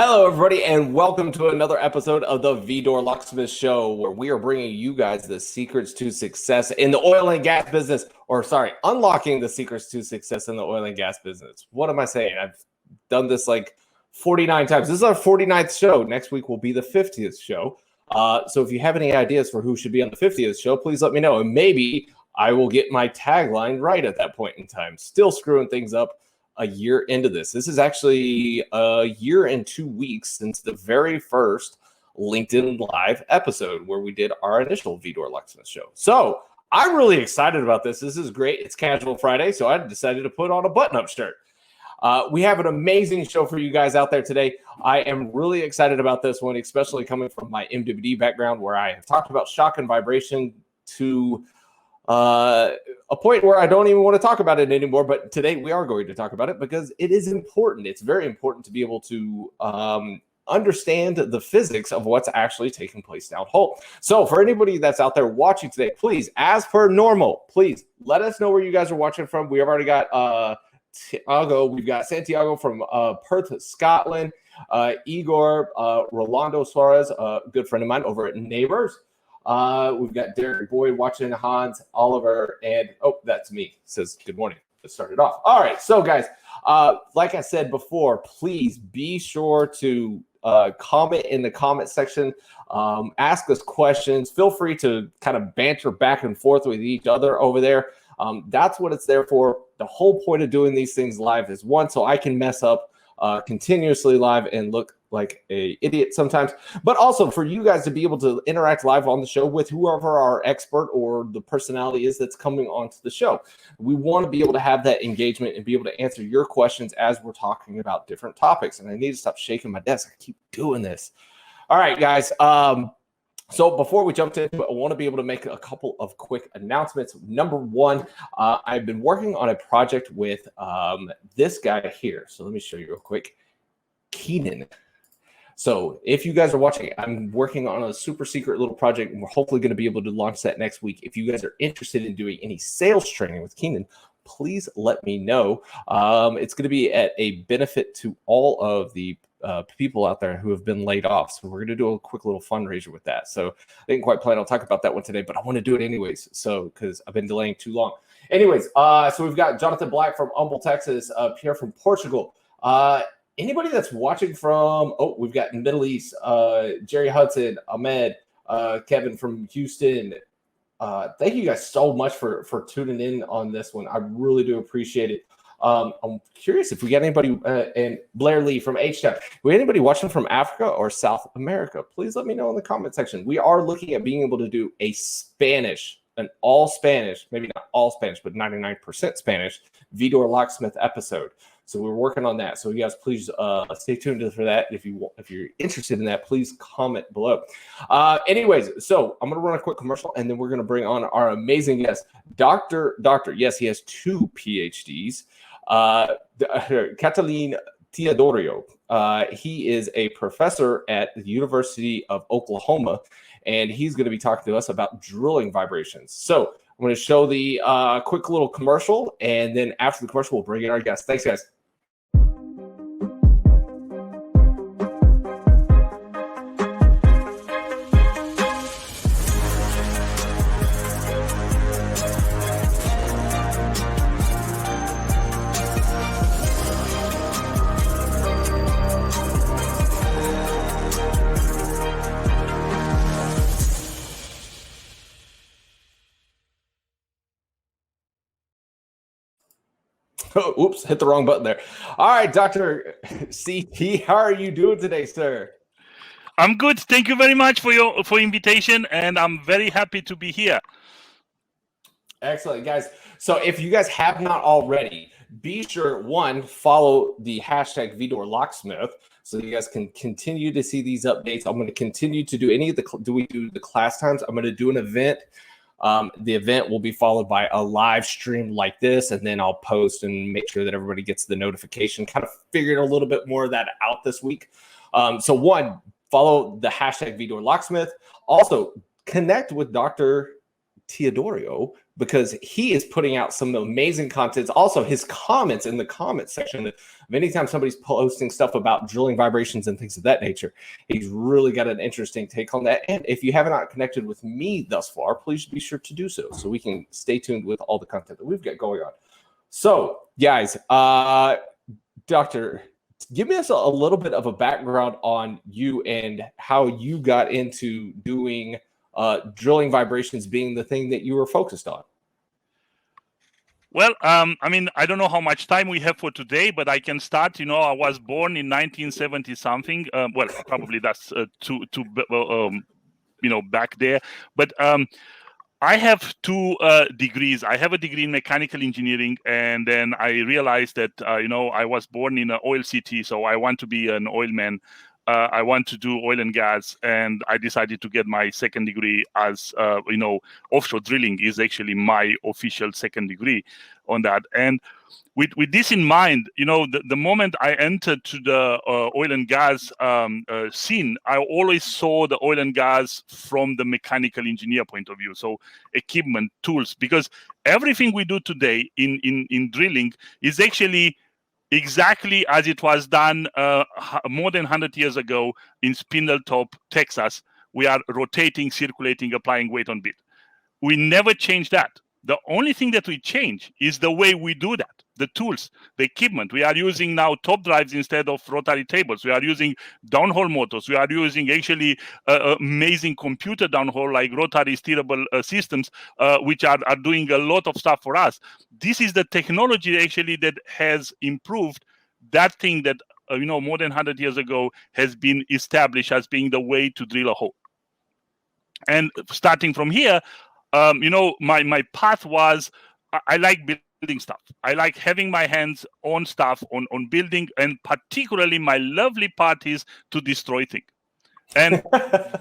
Hello, everybody, and welcome to another episode of the Vidor Locksmith Show, where we are bringing you guys the secrets to success in the oil and gas business, unlocking the secrets to success in the oil and gas business. What am I saying? I've done this like 49 times. This is our 49th show. Next week will be the 50th show. So if you have any ideas for who should be on the 50th show, please let me know, and maybe I will get my tagline right at that point in time. Still screwing things up a year into this. This is actually a year and 2 weeks since the very first LinkedIn Live episode where we did our initial Vidor Locksmith show. So I'm really excited about this. This is great. It's Casual Friday, so I decided to put on a button-up shirt. We have an amazing show for you guys out there today. I am really excited about this one, especially coming from my MWD background, where I have talked about shock and vibration to a point where I don't even want to talk about it anymore. But today we are going to talk about it because it is important. It's very important to be able to understand the physics of what's actually taking place downhole. So for anybody that's out there watching today, please, as per normal, please let us know where you guys are watching from. We have already got Tiago. We've got Santiago from Perth, Scotland. Igor, Rolando Suarez, a good friend of mine over at Neighbors. We've got Derek Boyd watching, Hans, Oliver, and that's me. Says good morning. Let's start it off. All right, so guys, like I said before, please be sure to comment in the comment section. Ask us questions. Feel free to kind of banter back and forth with each other over there. That's what it's there for. The whole point of doing these things live is one, so I can mess up continuously live and look like an idiot sometimes, but also for you guys to be able to interact live on the show with whoever our expert or the personality is that's coming onto the show. We want to be able to have that engagement and be able to answer your questions as we're talking about different topics. And I need to stop shaking my desk. I keep doing this. All right, guys. So before we jump into it, I want to be able to make a couple of quick announcements. Number one, I've been working on a project with this guy here. So let me show you real quick. Keenan. So if you guys are watching, I'm working on a super secret little project, and we're hopefully going to be able to launch that next week. If you guys are interested in doing any sales training with Keenan, please let me know. It's going to be at a benefit to all of the people out there who have been laid off. So we're going to do a quick little fundraiser with that. So I didn't quite plan on talking about that one today, but I want to do it anyways. So because I've been delaying too long. Anyways, so we've got Jonathan Black from Humble, Texas, Pierre from Portugal. Anybody that's watching from, we've got Middle East, Jerry Hudson, Ahmed, Kevin from Houston. Thank you guys so much for tuning in on this one. I really do appreciate it. I'm curious if we got anybody, and Blair Lee from H-Town. We anybody watching from Africa or South America? Please let me know in the comment section. We are looking at being able to do an all Spanish, maybe not all Spanish, but 99% Spanish Vidor Locksmith episode. So we're working on that. So you guys, please stay tuned for that. If you're interested in that, please comment below. Anyways, so I'm going to run a quick commercial, and then we're going to bring on our amazing guest, Doctor. Yes, he has 2 PhDs. Catalin Teodoriu. He is a professor at the University of Oklahoma, and he's going to be talking to us about drilling vibrations. So I'm going to show the quick little commercial, and then after the commercial, we'll bring in our guest. Thanks, guys. Oh, oops, hit the wrong button there. All right, Dr. CT, how are you doing today, sir? I'm good. Thank you very much for invitation, and I'm very happy to be here. Excellent, guys. So if you guys have not already, be sure, one, follow the hashtag Vidor Locksmith so you guys can continue to see these updates. I'm going to continue to do we do the class times? I'm going to do an event. The event will be followed by a live stream like this, and then I'll post and make sure that everybody gets the notification. Kind of figured a little bit more of that out this week. So one, follow the hashtag Vidor Locksmith. Also, connect with Dr. Teodoriu because he is putting out some amazing content. Also, his comments in the comment section of anytime somebody's posting stuff about drilling vibrations and things of that nature, he's really got an interesting take on that. And if you have not connected with me thus far, please be sure to do so we can stay tuned with all the content that we've got going on. So, guys, Doctor, give me us a little bit of a background on you and how you got into doing drilling vibrations being the thing that you were focused on. Well, I mean, I don't know how much time we have for today, but I can start. I was born in 1970 something. Well, probably that's back there. But I have two degrees. I have a degree in mechanical engineering, and then I realized that I was born in an oil city, so I want to be an oilman. I want to do oil and gas, and I decided to get my second degree as offshore drilling is actually my official second degree on that. And with this in mind, the moment I entered to the oil and gas scene, I always saw the oil and gas from the mechanical engineer point of view. So equipment, tools, because everything we do today in drilling is actually exactly as it was done more than 100 years ago in Spindletop, Texas. We are rotating, circulating, applying weight on bit. We never change that. The only thing that we change is the way we do that, the tools, the equipment. We are using now top drives instead of rotary tables. We are using downhole motors. We are using actually amazing computer downhole like rotary steerable systems, which are doing a lot of stuff for us. This is the technology actually that has improved that thing that, more than 100 years ago has been established as being the way to drill a hole. And starting from here, my path was I like building stuff. I like having my hands on stuff, on building, and particularly my lovely part is to destroy things. And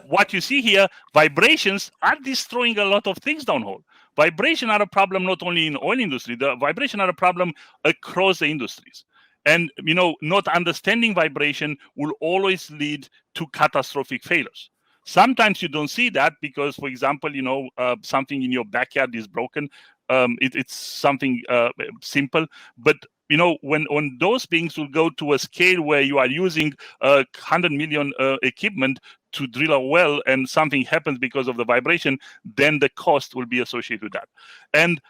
what you see here, vibrations are destroying a lot of things downhole. Vibration are a problem not only in the oil industry, the vibration are a problem across the industries. And, not understanding vibration will always lead to catastrophic failures. Sometimes you don't see that because, for example, something in your backyard is broken. It's something simple. But, when those things will go to a scale where you are using 100 million equipment to drill a well and something happens because of the vibration, then the cost will be associated with that. And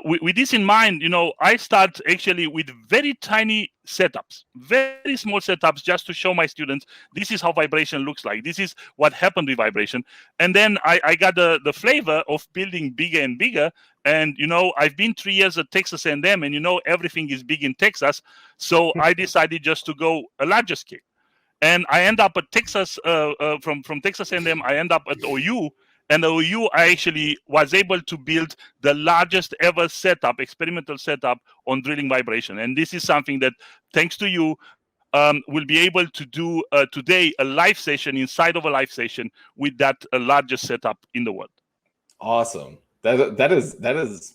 with this in mind, I start actually with very tiny setups, very small setups, just to show my students this is how vibration looks like. This is what happened with vibration. And then I got the flavor of building bigger and bigger. And, I've been 3 years at Texas A&M, and, everything is big in Texas. So I decided just to go a larger scale. And I end up at Texas, from Texas A&M, I end up at OU. And at OU, I actually was able to build the largest ever setup, experimental setup on drilling vibration. And this is something that, thanks to you, we'll be able to do today a live session inside of a live session with that largest setup in the world. Awesome. That is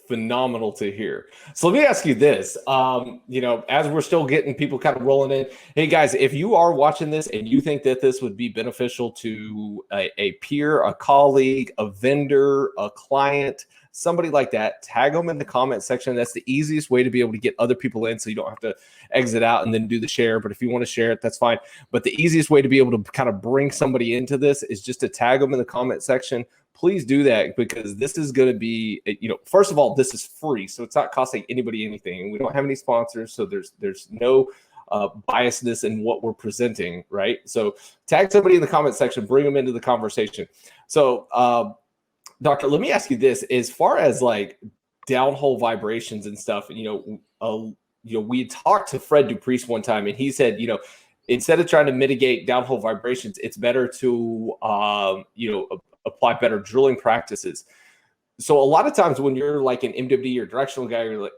phenomenal to hear. So let me ask you this, as we're still getting people kind of rolling in, hey guys, if you are watching this and you think that this would be beneficial to a peer, a colleague, a vendor, a client, somebody like that, tag them in the comment section. That's the easiest way to be able to get other people in, so you don't have to exit out and then do the share. But if you want to share it, that's fine. But the easiest way to be able to kind of bring somebody into this is just to tag them in the comment section. Please do that, because this is going to be, first of all, this is free, so it's not costing anybody anything. We don't have any sponsors, so there's no biasness in what we're presenting, right? So tag somebody in the comment section, bring them into the conversation. So, Doctor, let me ask you this: as far as like downhole vibrations and stuff, we talked to Fred Dupriest one time, and he said, instead of trying to mitigate downhole vibrations, it's better to, apply better drilling practices. So a lot of times when you're like an MWD or directional guy, or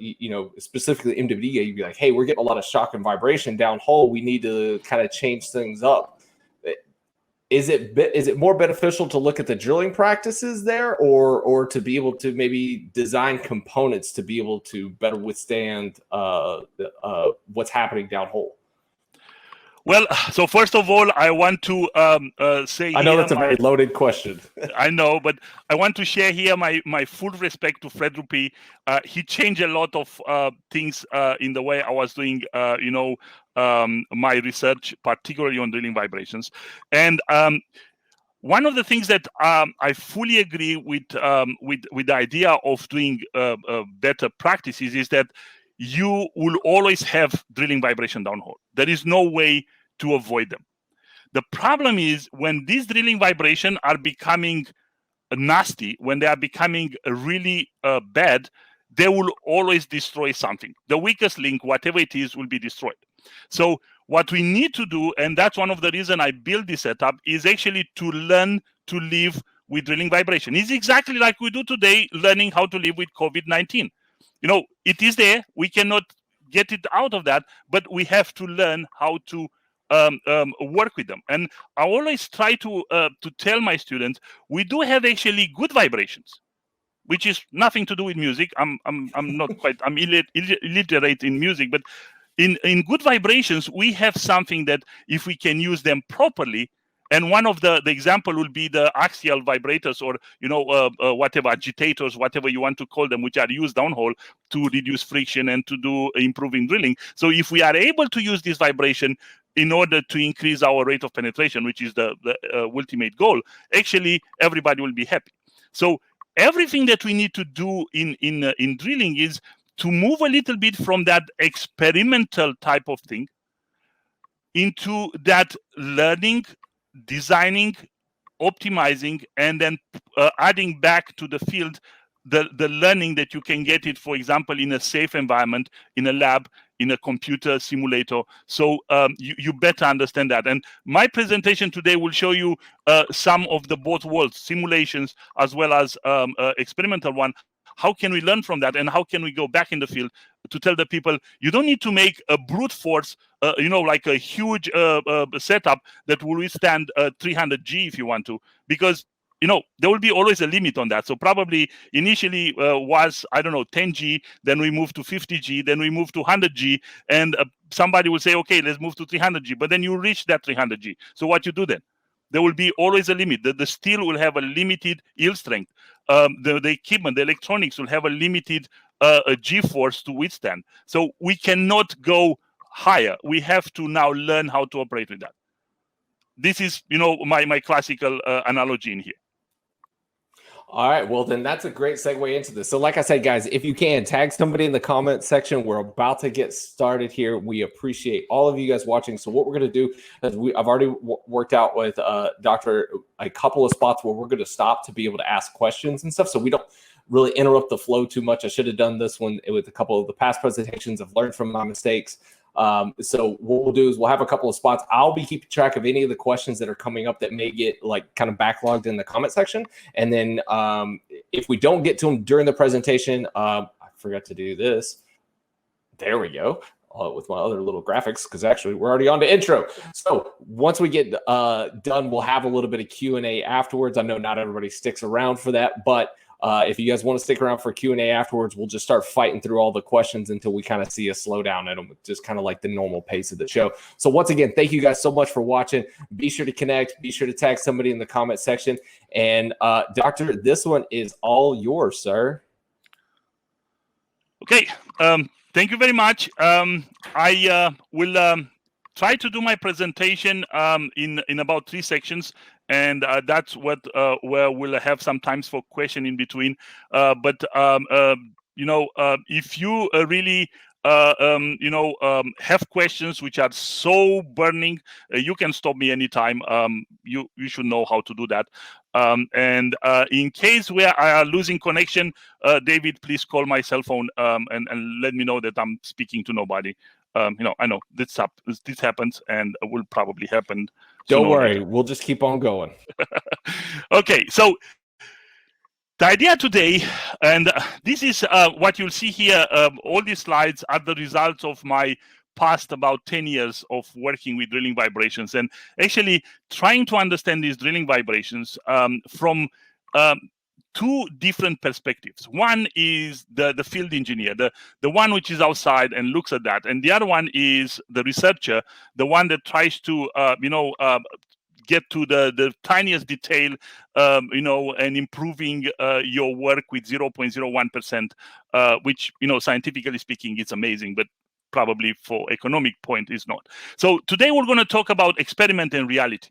specifically MWD guy, you'd be like, hey, we're getting a lot of shock and vibration down hole. We need to kind of change things up. Is it more beneficial to look at the drilling practices there, or to be able to maybe design components to be able to better withstand what's happening down hole? Well, so first of all, I want to say I know here that's a very loaded question. I know, but I want to share here my full respect to Fred Rupi. He changed a lot of things in the way I was doing, my research, particularly on drilling vibrations. And one of the things that I fully agree with the idea of doing better practices is that you will always have drilling vibration downhole. There is no way to avoid them. The problem is when these drilling vibrations are becoming nasty, when they are becoming really bad, they will always destroy something. The weakest link, whatever it is, will be destroyed. So what we need to do, and that's one of the reasons I built this setup, is actually to learn to live with drilling vibration. It's exactly like we do today, learning how to live with COVID-19. It is there. We cannot get it out of that, but we have to learn how to work with them. And I always try to tell my students, we do have actually good vibrations, which is nothing to do with music. I'm not quite, I'm illiterate in music, but in good vibrations, we have something that if we can use them properly, and one of the example will be the axial vibrators, or whatever agitators, whatever you want to call them, which are used downhole to reduce friction and to do improving drilling. So if we are able to use this vibration in order to increase our rate of penetration, which is the ultimate goal, actually everybody will be happy. So everything that we need to do in drilling is to move a little bit from that experimental type of thing into that learning, designing, optimizing, and then adding back to the field the learning that you can get it, for example, in a safe environment, in a lab, in a computer simulator. So you better understand that. And my presentation today will show you some of the both worlds, simulations as well as experimental one. How can we learn from that, and how can we go back in the field to tell the people you don't need to make a brute force, like a huge setup that will withstand 300G if you want to, because there will be always a limit on that. So probably initially was, I don't know, 10G, then we moved to 50G, then we moved to 100G, and somebody will say, okay, let's move to 300G, but then you reach that 300G. So what you do then? There will be always a limit. The steel will have a limited yield strength. The equipment, the electronics will have a limited G-force to withstand. So we cannot go higher. We have to now learn how to operate with that. This is, my classical analogy in here. All right, well, then that's a great segue into this. So like I said, guys, if you can, tag somebody in the comment section. We're about to get started here. We appreciate all of you guys watching. So what we're going to do is I've already worked out with Doctor a couple of spots where we're going to stop to be able to ask questions and stuff, so we don't really interrupt the flow too much. I should have done this one with a couple of the past presentations. I've learned from my mistakes. So what we'll do is we'll have a couple of spots. I'll be keeping track of any of the questions that are coming up that may get like kind of backlogged in the comment section. And then if we don't get to them during the presentation, I forgot to do this. There we go. With my other little graphics, because actually we're already on to intro. So once we get done, we'll have a little bit of Q&A afterwards. I know not everybody sticks around for that, but if you guys want to stick around for Q&A afterwards, we'll just start fighting through all the questions until we kind of see a slowdown in them, just kind of like the normal pace of the show. So once again, thank you guys so much for watching. Be sure to connect. Be sure to tag somebody in the comment section. And Doctor, this one is all yours, sir. Okay. Thank you very much. I will try to do my presentation in about 3 sections. And that's what where we'll have some times for question in between. But if you really have questions which are so burning, you can stop me anytime. You should know how to do that. And in case where I are losing connection, David, please call my cell phone and let me know that I'm speaking to nobody. I know this happens and will probably happen. Don't worry, we'll just keep on going. Okay, so the idea today, and this is what you'll see here, all these slides are the results of my past about 10 years of working with drilling vibrations and actually trying to understand these drilling vibrations from two different perspectives. One is the field engineer, the one which is outside and looks at that, and the other one is the researcher, the one that tries to get to the tiniest detail, and improving your work with 0.01%, which, scientifically speaking, it's amazing, but probably for economic point is not. So today we're going to talk about experiment and reality.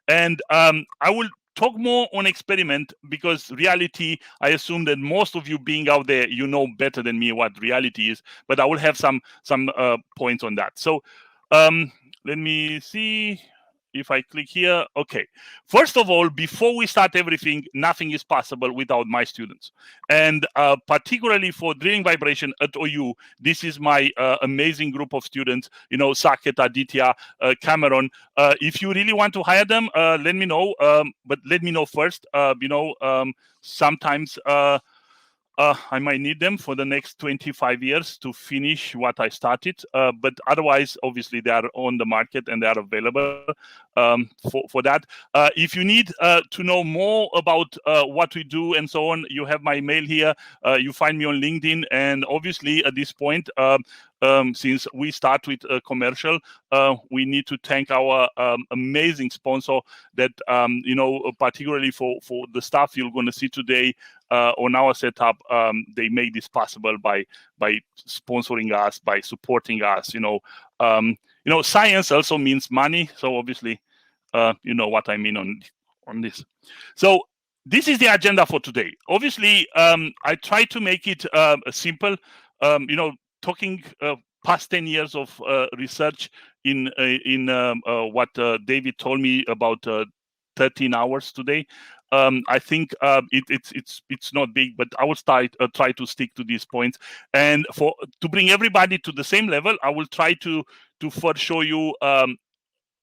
And I will talk more on experiment because reality, I assume that most of you being out there, you know better than me what reality is, but I will have some points on that. So let me see if I click here. Okay. First of all, before we start everything, nothing is possible without my students. And particularly for drilling vibration at OU, this is my amazing group of students, Saket, Aditya, Cameron. If you really want to hire them, let me know. But let me know first. Sometimes I might need them for the next 25 years to finish what I started. But otherwise, obviously, they are on the market and they are available for that. If you need to know more about what we do and so on, you have my mail here. You find me on LinkedIn. And obviously, at this point, since we start with a commercial, we need to thank our amazing sponsor that, particularly for the stuff you're going to see today on our setup, they made this possible by sponsoring us, by supporting us. Science also means money. So obviously, you know what I mean on this. So this is the agenda for today. Obviously, I try to make it simple. Talking past 10 years of research in what David told me about 13 hours today. I think it's not big, but I will try to stick to these points. And to bring everybody to the same level, I will try to first show you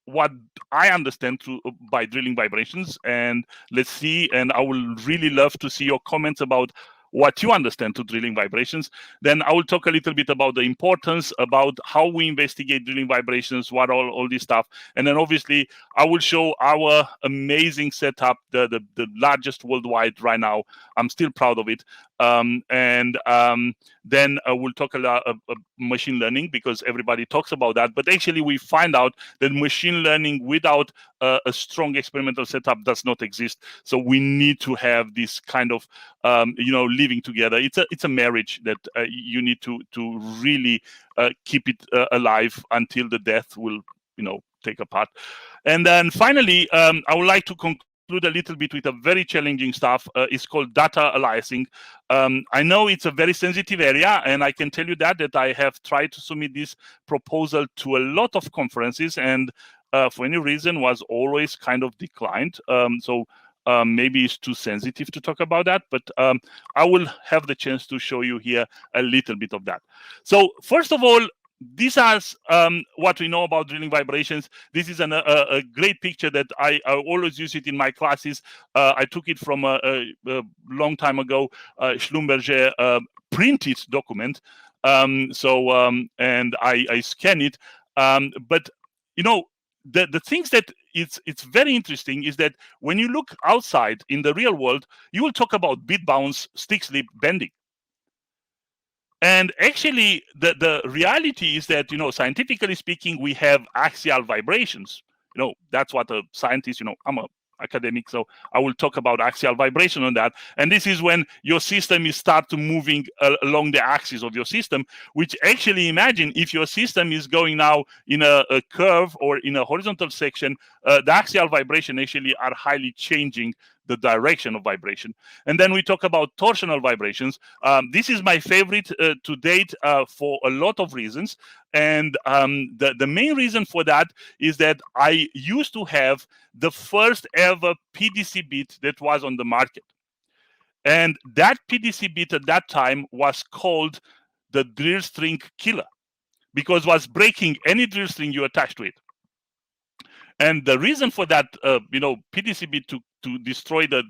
what I understand by drilling vibrations, and let's see. And I will really love to see your comments about what you understand to drilling vibrations. Then I will talk a little bit about the importance, about how we investigate drilling vibrations, what all this stuff. And then obviously I will show our amazing setup, the largest worldwide right now. I'm still proud of it. Then we'll talk a lot of machine learning, because everybody talks about that. But actually we find out that machine learning without a strong experimental setup does not exist. So we need to have this kind of, living together. It's a marriage that you need to really keep it alive until the death will, take apart. And then finally, I would like to conclude a little bit with a very challenging stuff. It's called data aliasing. I know it's a very sensitive area, and I can tell you that I have tried to submit this proposal to a lot of conferences, and for any reason was always kind of declined. Maybe it's too sensitive to talk about that, but I will have the chance to show you here a little bit of that. So first of all, this is what we know about drilling vibrations. This is a great picture that I always use it in my classes. I took it from a long time ago. Schlumberger printed document. And I scan it. But the things that it's very interesting is that when you look outside in the real world, you will talk about bit bounce, stick slip, bending. And actually, the reality is that, scientifically speaking, we have axial vibrations. That's what a scientist, I'm a academic, so I will talk about axial vibration on that. And this is when your system is start to moving along the axis of your system, which actually, imagine if your system is going now in a curve or in a horizontal section, the axial vibration actually are highly changing the direction of vibration. And then we talk about torsional vibrations. This is my favorite to date for a lot of reasons. And the main reason for that is that I used to have the first ever PDC bit that was on the market. And that PDC bit at that time was called the drill string killer, because it was breaking any drill string you attached to it. And the reason for that, PDC bit to destroy the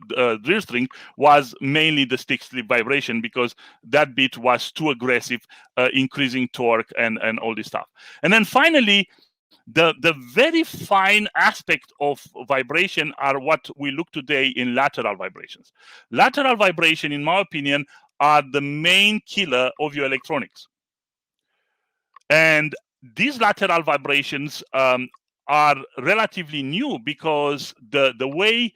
drill string was mainly the stick slip vibration, because that bit was too aggressive, increasing torque and all this stuff. And then finally, The very fine aspect of vibration are what we look today in lateral vibrations. Lateral vibration, in my opinion, are the main killer of your electronics. And these lateral vibrations are relatively new because the way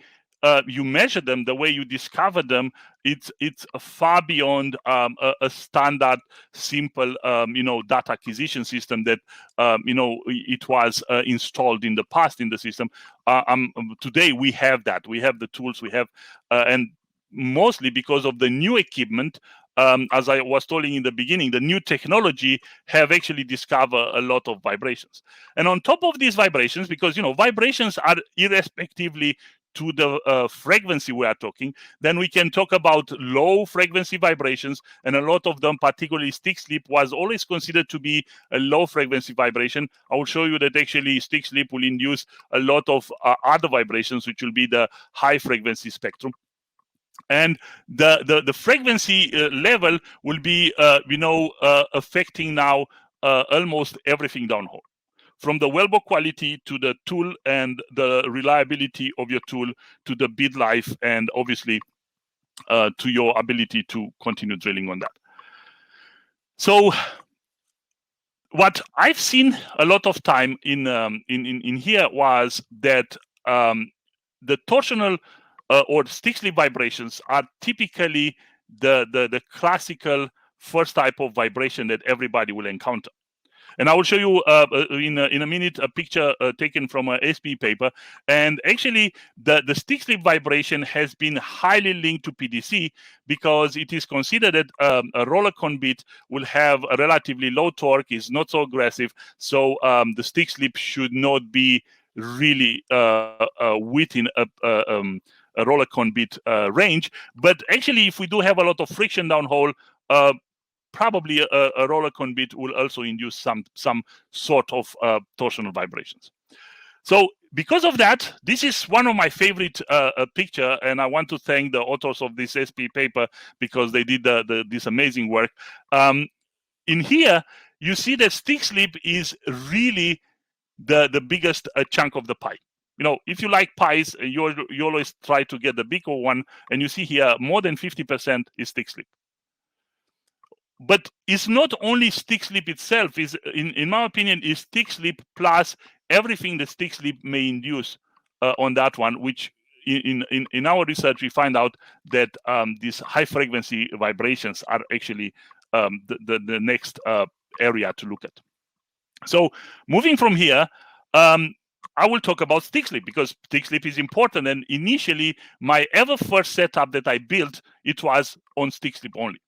you measure them, the way you discover them, it's far beyond a standard, simple, data acquisition system that it was installed in the past in the system. Today we have that. We have the tools. We have and mostly because of the new equipment. As I was telling in the beginning, the new technology have actually discovered a lot of vibrations. And on top of these vibrations, because vibrations are irrespectively to the frequency we are talking, then we can talk about low frequency vibrations, and a lot of them, particularly stick sleep, was always considered to be a low frequency vibration. I will show you that actually stick sleep will induce a lot of other vibrations, which will be the high frequency spectrum. And the frequency level will be affecting now almost everything downhole, from the wellbore quality to the tool and the reliability of your tool, to the bid life, and obviously to your ability to continue drilling on that. So what I've seen a lot of time in here was that the torsional or stick slip vibrations are typically the classical first type of vibration that everybody will encounter. And I will show you in a minute a picture taken from a SP paper. And actually, the stick slip vibration has been highly linked to PDC because it is considered that a roller cone bit will have a relatively low torque, is not so aggressive. So the stick slip should not be really within a roller cone bit range. But actually, if we do have a lot of friction downhole, probably a roller cone bit will also induce some sort of torsional vibrations. So because of that, this is one of my favorite picture, and I want to thank the authors of this SP paper because they did this amazing work. In here, you see that stick slip is really the biggest chunk of the pie. If you like pies, you always try to get the bigger one, and you see here more than 50% is stick slip. But it's not only stick slip itself. Is in my opinion, is stick slip plus everything the stick slip may induce on that one. Which in our research we find out that these high frequency vibrations are actually the next area to look at. So moving from here, I will talk about stick slip because stick slip is important. And initially, my first setup that I built, it was on stick slip only.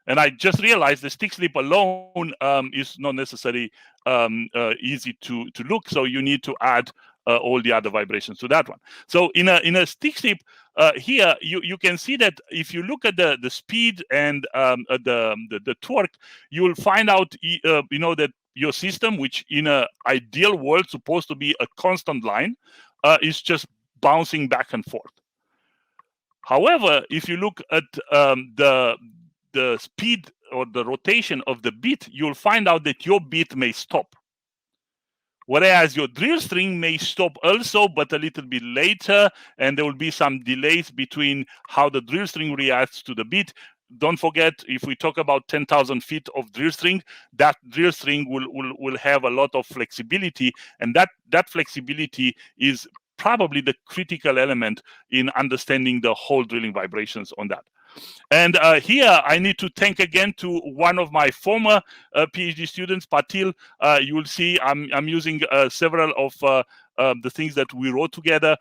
And I just realized the stick slip alone is not necessarily easy to look. So you need to add all the other vibrations to that one. So in a stick slip here, you can see that if you look at the speed and the torque, you will find out that your system, which in an ideal world supposed to be a constant line, is just bouncing back and forth. However, if you look at the speed or the rotation of the bit, you'll find out that your bit may stop. Whereas your drill string may stop also, but a little bit later, and there will be some delays between how the drill string reacts to the bit. Don't forget, if we talk about 10,000 feet of drill string, that drill string will have a lot of flexibility, and that flexibility is probably the critical element in understanding the whole drilling vibrations on that. And here I need to thank again to one of my former PhD students, Patil. You will see I'm using several of the things that we wrote together.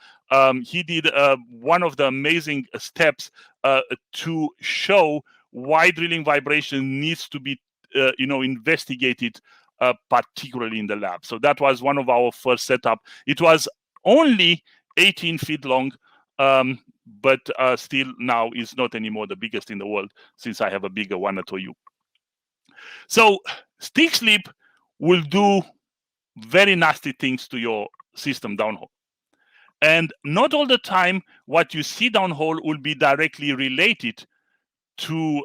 He did one of the amazing steps to show why drilling vibration needs to be investigated, particularly in the lab. So that was one of our first setup. It was only 18 feet long. But still now is not anymore the biggest in the world, since I have a bigger one at OU. So stick slip will do very nasty things to your system downhole. And not all the time what you see downhole will be directly related to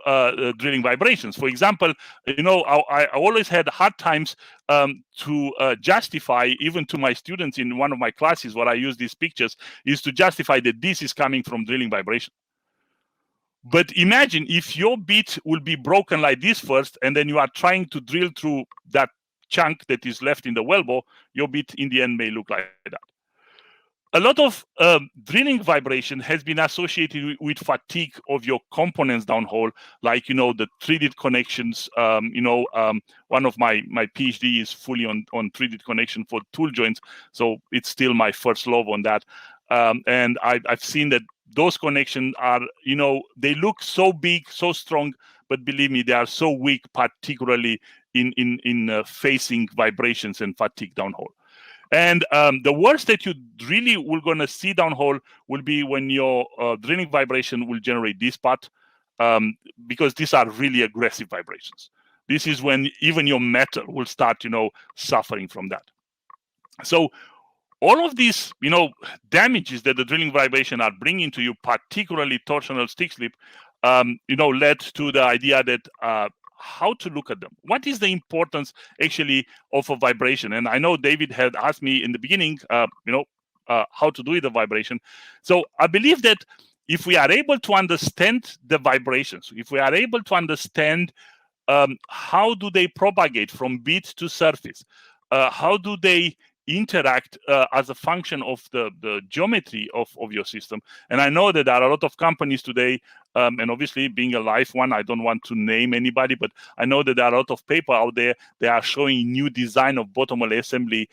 drilling vibrations. For example, I always had hard times to justify, even to my students in one of my classes where I use these pictures, is to justify that this is coming from drilling vibration. But imagine if your bit will be broken like this first, and then you are trying to drill through that chunk that is left in the wellbore, your bit in the end may look like that. A lot of drilling vibration has been associated with fatigue of your components downhole, like, the threaded connections. One of my PhD is fully on threaded connection for tool joints, so it's still my first love on that. And I've seen that those connections are, they look so big, so strong, but believe me, they are so weak, particularly in facing vibrations and fatigue downhole. And the worst that you really will going to see downhole will be when your drilling vibration will generate this part, because these are really aggressive vibrations. This is when even your metal will start, suffering from that. So all of these, damages that the drilling vibration are bringing to you, particularly torsional stick slip, led to the idea that how to look at them. What is the importance actually of a vibration? And I know David had asked me in the beginning, how to do the vibration. So I believe that if we are able to understand the vibrations, if we are able to understand how do they propagate from bit to surface, how do they interact as a function of the geometry of your system. And I know that there are a lot of companies today, and obviously being a live one, I don't want to name anybody, but I know that there are a lot of paper out there. They are showing new design of bottom hole assembly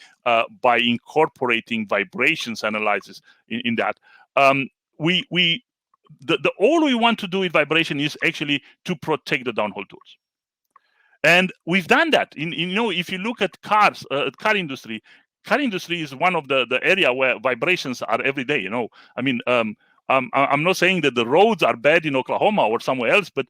by incorporating vibrations analysis in that. All we want to do with vibration is actually to protect the downhole tools. And we've done that. If you look at cars, car industry is one of the area where vibrations are every day. I'm not saying that the roads are bad in Oklahoma or somewhere else, but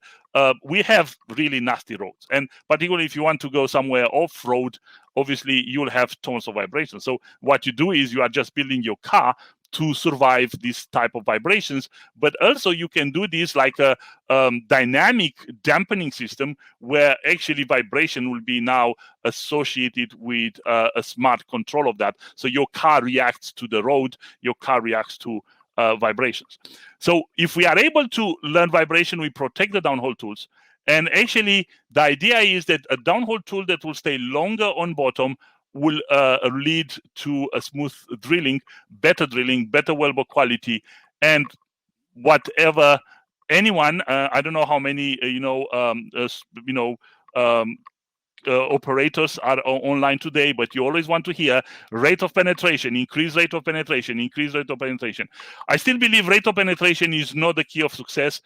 we have really nasty roads. And particularly if you want to go somewhere off-road, obviously you'll have tons of vibrations. So what you do is you are just building your car to survive this type of vibrations, but also you can do this like a dynamic dampening system where actually vibration will be now associated with a smart control of that. So your car reacts to the road, your car reacts to vibrations. So if we are able to learn vibration, we protect the downhole tools. And actually the idea is that a downhole tool that will stay longer on bottom will lead to a smooth drilling, better wellbore quality, and whatever anyone, I don't know how many operators are online today, but you always want to hear rate of penetration, increase rate of penetration, increase rate of penetration. I still believe rate of penetration is not the key of success.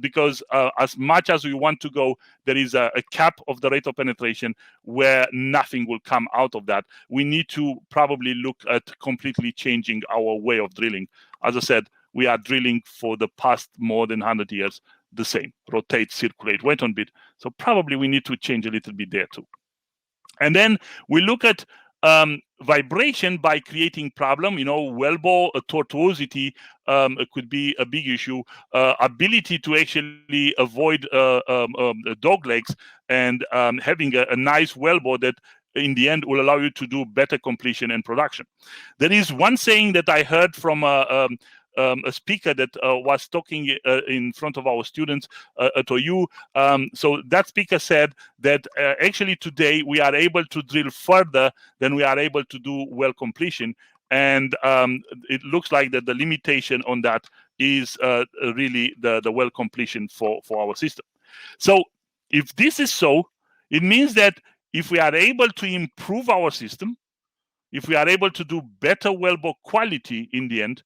Because as much as we want to go, there is a cap of the rate of penetration where nothing will come out of that. We need to probably look at completely changing our way of drilling. As I said, we are drilling for the past more than 100 years the same: rotate, circulate, wet on bit. So probably we need to change a little bit there too. And then we look at vibration by creating problem. Wellbore tortuosity could be a big issue. Ability to actually avoid dog legs and having a nice wellbore that in the end will allow you to do better completion and production. There is one saying that I heard from a speaker that was talking in front of our students at OU. So that speaker said that actually today we are able to drill further than we are able to do well completion. And it looks like that the limitation on that is really the well completion for our system. So if this is so, it means that if we are able to improve our system, if we are able to do better wellbore quality in the end,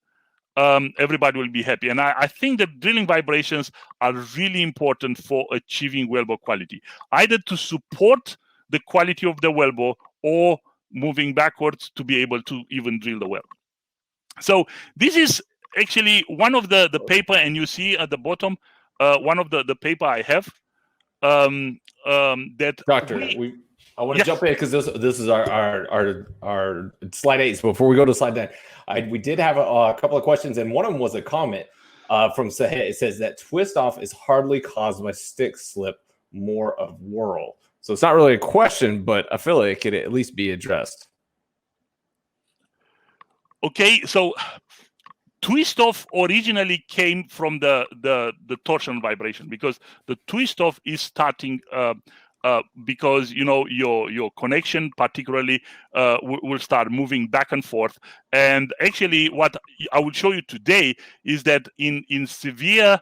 everybody will be happy. And I think that drilling vibrations are really important for achieving wellbore quality, either to support the quality of the wellbore or moving backwards to be able to even drill the well. So this is actually one of the paper, and you see at the bottom one of the paper I have that Doctor, I want to jump in because this is our slide 8. So before we go to slide 9, we did have a couple of questions, and one of them was a comment From Saheh, it says that twist off is hardly caused by stick slip, more of whirl. So it's not really a question, but I feel like it could at least be addressed. Okay, so twist off originally came from the torsional vibration, because the twist off is starting because your connection particularly will start moving back and forth. And actually, what I will show you today is that in severe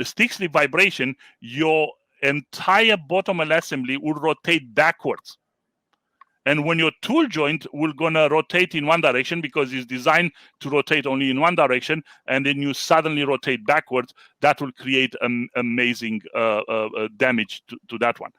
stick slip vibration, your entire bottom assembly will rotate backwards. And when your tool joint will gonna rotate in one direction, because it's designed to rotate only in one direction, and then you suddenly rotate backwards, that will create amazing damage to that one.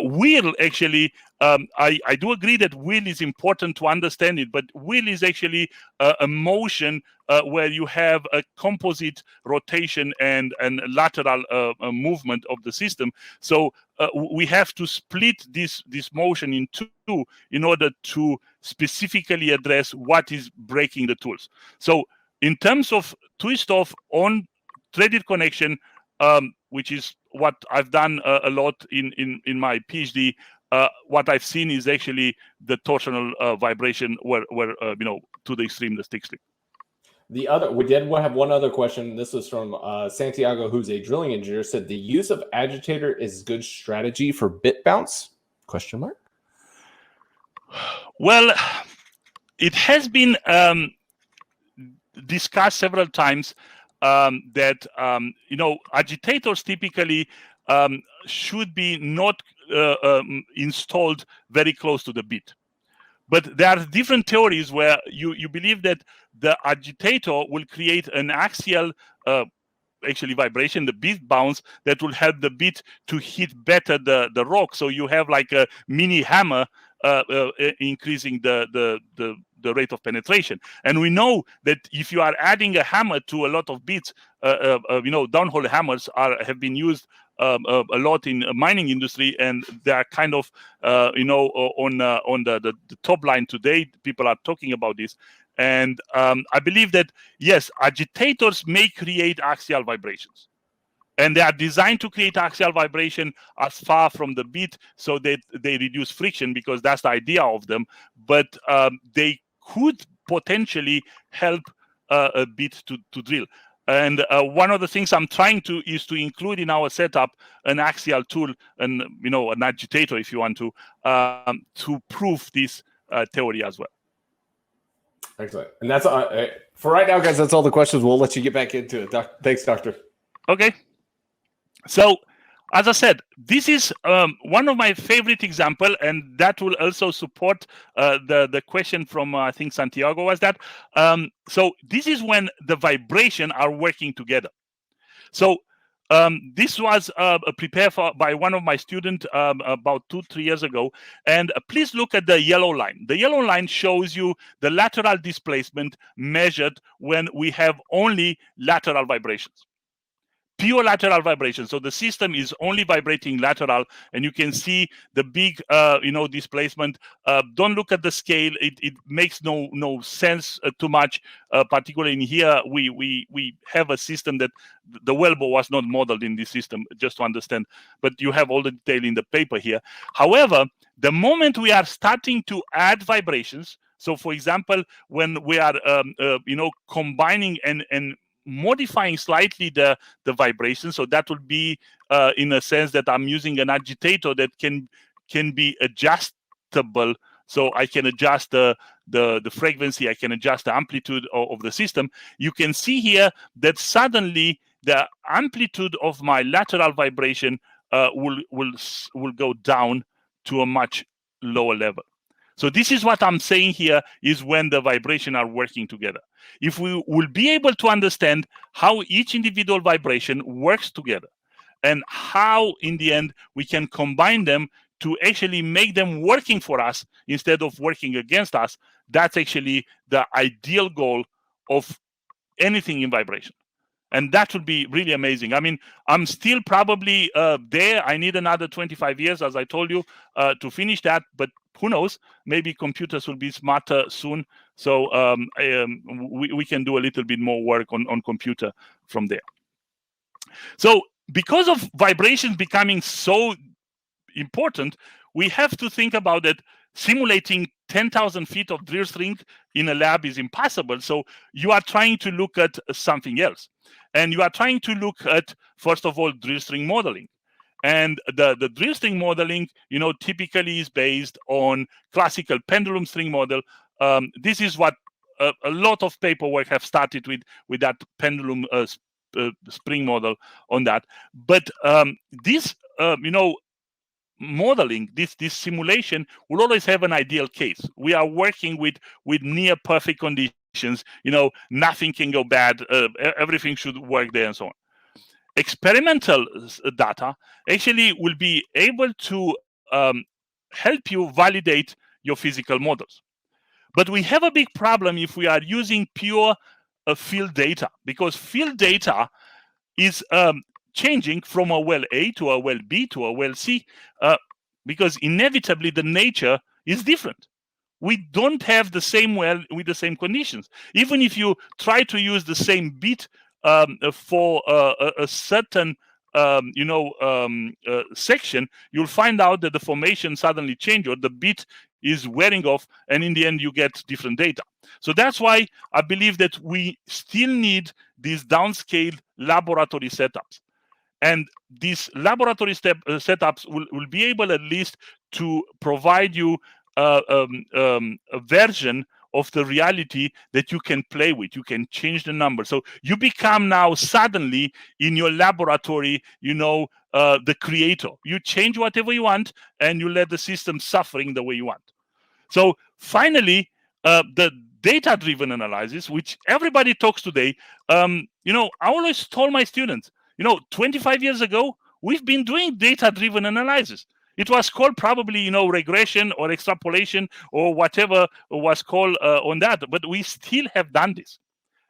Wheel, actually, I do agree that wheel is important to understand it, but wheel is actually a motion where you have a composite rotation and lateral movement of the system. So we have to split this motion in two in order to specifically address what is breaking the tools. So in terms of twist off on threaded connection, which is what I've done a lot in my PhD, what I've seen is actually the torsional vibration where to the extreme, the stick slip. We did have one other question. This was from Santiago, who's a drilling engineer. Said the use of agitator is good strategy for bit bounce? Question mark. Well, it has been discussed several times that agitators typically should be not installed very close to the bit. But there are different theories where you believe that the agitator will create an axial actually vibration, the bit bounce, that will help the bit to hit better the rock. So you have like a mini hammer increasing the rate of penetration. And we know that if you are adding a hammer to a lot of bits, downhole hammers have been used a lot in mining industry, and they are kind of on the top line today. People are talking about this, and I believe that yes, agitators may create axial vibrations, and they are designed to create axial vibration as far from the bit so that they reduce friction, because that's the idea of them. But they could potentially help a bit to drill. And one of the things I'm trying to is to include in our setup an axial tool and an agitator, if you want to prove this theory as well. Excellent. And that's for right now, guys. That's all the questions. We'll let you get back into it. Thanks, Doctor. Okay. So, as I said, this is one of my favorite example, and that will also support the question from I think Santiago was that. So this is when the vibration are working together. So this was prepared by one of my students about 2-3 years ago. And please look at the yellow line. The yellow line shows you the lateral displacement measured when we have only lateral vibrations. Pure lateral vibration. So the system is only vibrating lateral, and you can see the big, displacement. Don't look at the scale; it makes no sense too much. Particularly in here, we have a system that the wellbore was not modeled in this system, just to understand. But you have all the detail in the paper here. However, the moment we are starting to add vibrations, so for example, when we are combining and modifying slightly the vibration, so that would be in a sense that I'm using an agitator that can be adjustable, so I can adjust the frequency, I can adjust the amplitude of the system. You can see here that suddenly the amplitude of my lateral vibration will go down to a much lower level. So this is what I'm saying here is when the vibration are working together. If we will be able to understand how each individual vibration works together and how in the end we can combine them to actually make them working for us instead of working against us, that's actually the ideal goal of anything in vibration. And that would be really amazing. I mean, I'm still probably there. I need another 25 years, as I told you, to finish that. But who knows? Maybe computers will be smarter soon. So we can do a little bit more work on computer from there. So because of vibrations becoming so important, we have to think about that simulating 10,000 feet of drill string in a lab is impossible. So you are trying to look at something else. And you are trying to look at, first of all, drill string modeling. And the drill string modeling, typically is based on classical pendulum string model. This is what a lot of paperwork have started with that pendulum spring model on that. But this, modeling, this simulation will always have an ideal case. We are working with near perfect conditions. Nothing can go bad. Everything should work there and so on. Experimental data actually will be able to help you validate your physical models. But we have a big problem if we are using pure field data, because field data is changing from a well A to a well B to a well C, because inevitably the nature is different. We don't have the same well with the same conditions. Even if you try to use the same bit for a certain section, you'll find out that the formation suddenly changes, or the bit is wearing off, and in the end you get different data. So that's why I believe that we still need these downscale laboratory setups. And these laboratory setups will be able at least to provide you a version of the reality that you can play with. You can change the number. So you become now suddenly in your laboratory, the creator. You change whatever you want, and you let the system suffering the way you want. So finally, the data-driven analysis, which everybody talks today, I always told my students, 25 years ago, we've been doing data-driven analysis. It was called probably, regression or extrapolation or whatever was called on that. But we still have done this.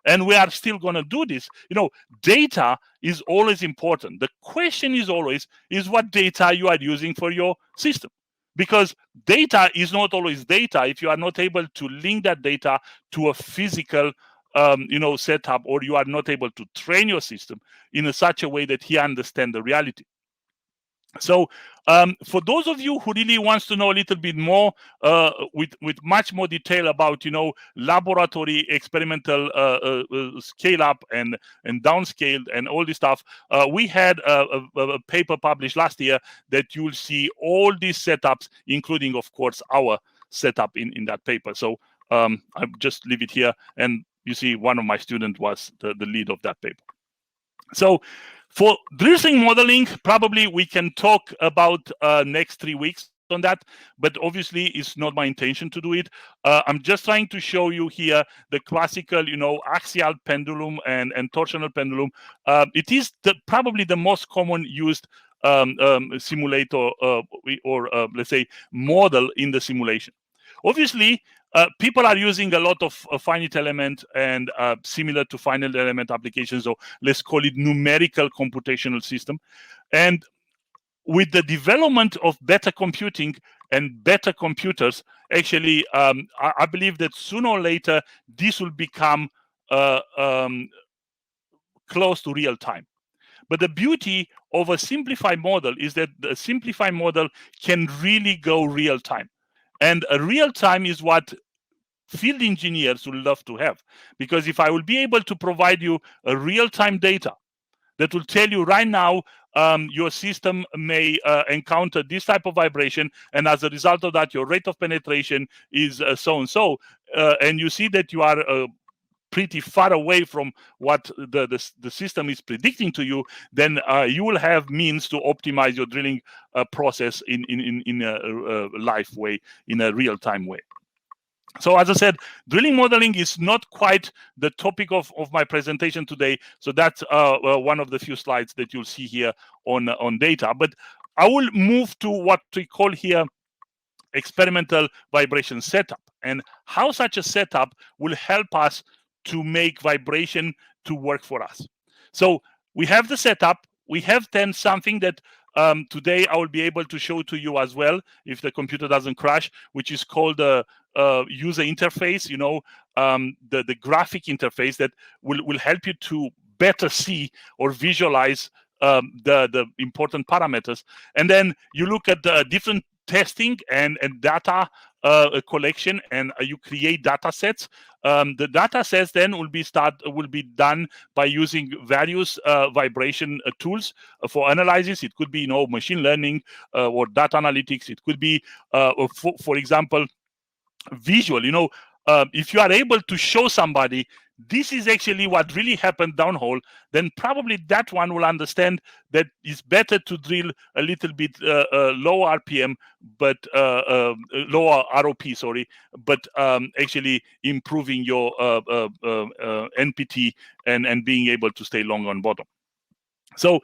And we are still going to do this. Data is always important. The question is always, is what data you are using for your system? Because data is not always data if you are not able to link that data to a physical setup, or you are not able to train your system in such a way that he understands the reality. So for those of you who really wants to know a little bit more with much more detail about laboratory experimental scale up and downscaled and all this stuff, we had a paper published last year that you'll see all these setups, including of course our setup in that paper. So I'll just leave it here, and you see one of my students was the lead of that paper. So for drill string modeling, probably we can talk about next 3 weeks on that, but obviously it's not my intention to do it. I'm just trying to show you here the classical, axial pendulum and torsional pendulum. It is probably the most common used simulator or let's say model in the simulation. Obviously, people are using a lot of finite element and similar to finite element applications, so let's call it numerical computational system. And with the development of better computing and better computers, actually, I believe that sooner or later, this will become close to real time. But the beauty of a simplified model is that the simplified model can really go real time. And a real time is what field engineers would love to have. Because if I will be able to provide you a real-time data that will tell you right now, your system may encounter this type of vibration, and as a result of that, your rate of penetration is so-and-so, and you see that you are pretty far away from what the system is predicting to you, then you will have means to optimize your drilling process in a live way, in a real-time way. So as I said, drilling modeling is not quite the topic of my presentation today. So that's one of the few slides that you'll see here on data. But I will move to what we call here experimental vibration setup, and how such a setup will help us to make vibration to work for us. So we have the setup. We have then something that today I will be able to show to you as well, if the computer doesn't crash, which is called the user interface, the graphic interface that will help you to better see or visualize the important parameters. And then you look at the different testing and data collection, and you create data sets. The data sets then will be done by using various vibration tools for analysis. It could be machine learning or data analytics. It could be for example, visual. If you are able to show somebody this is actually what really happened downhole, then probably that one will understand that it's better to drill a little bit lower RPM, but lower ROP, sorry, but actually improving your NPT and being able to stay long on bottom. So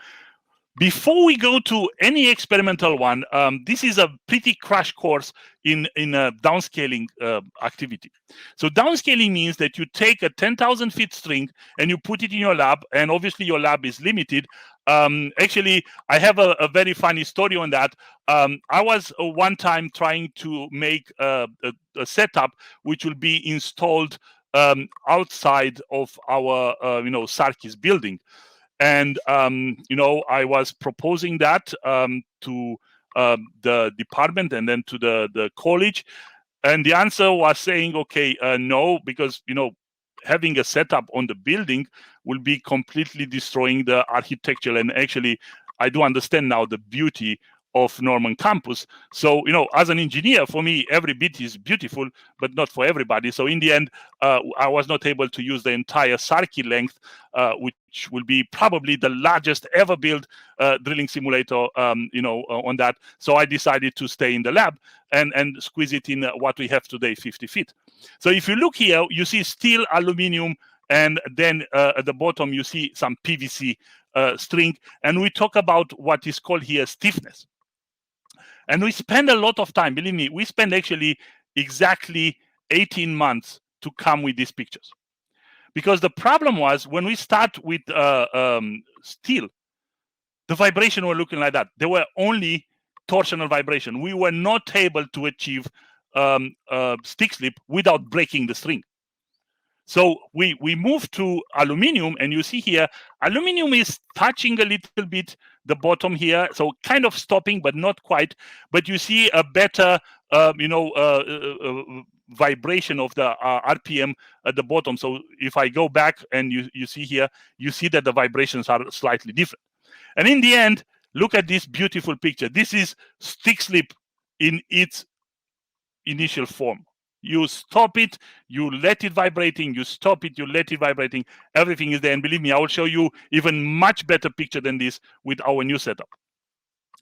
before we go to any experimental one, this is a pretty crash course in a downscaling activity. So downscaling means that you take a 10,000 feet string and you put it in your lab, and obviously your lab is limited. Actually, I have a very funny story on that. I was one time trying to make a setup which will be installed outside of our Sarkis building. And I was proposing that to the department and then to the college, and the answer was saying, okay, no, because having a setup on the building will be completely destroying the architecture. And actually, I do understand now the beauty of Norman campus. So as an engineer, for me, every bit is beautiful, but not for everybody. So in the end, I was not able to use the entire Sarki length, which will be probably the largest ever built drilling simulator on that. So I decided to stay in the lab and squeeze it in what we have today, 50 feet. So if you look here, you see steel, aluminum, and then at the bottom you see some PVC string, and we talk about what is called here stiffness. And we spend a lot of time, believe me, we spend actually exactly 18 months to come with these pictures. Because the problem was, when we start with steel, the vibration were looking like that. They were only torsional vibration. We were not able to achieve stick slip without breaking the string. So we moved to aluminum, and you see here, aluminum is touching a little bit the bottom here, so kind of stopping, but not quite. But you see a better, vibration of the RPM at the bottom. So if I go back and you see here, you see that the vibrations are slightly different. And in the end, look at this beautiful picture. This is stick slip in its initial form. You stop it, you let it vibrating, you stop it, you let it vibrating. Everything is there. And believe me, I will show you even much better picture than this with our new setup.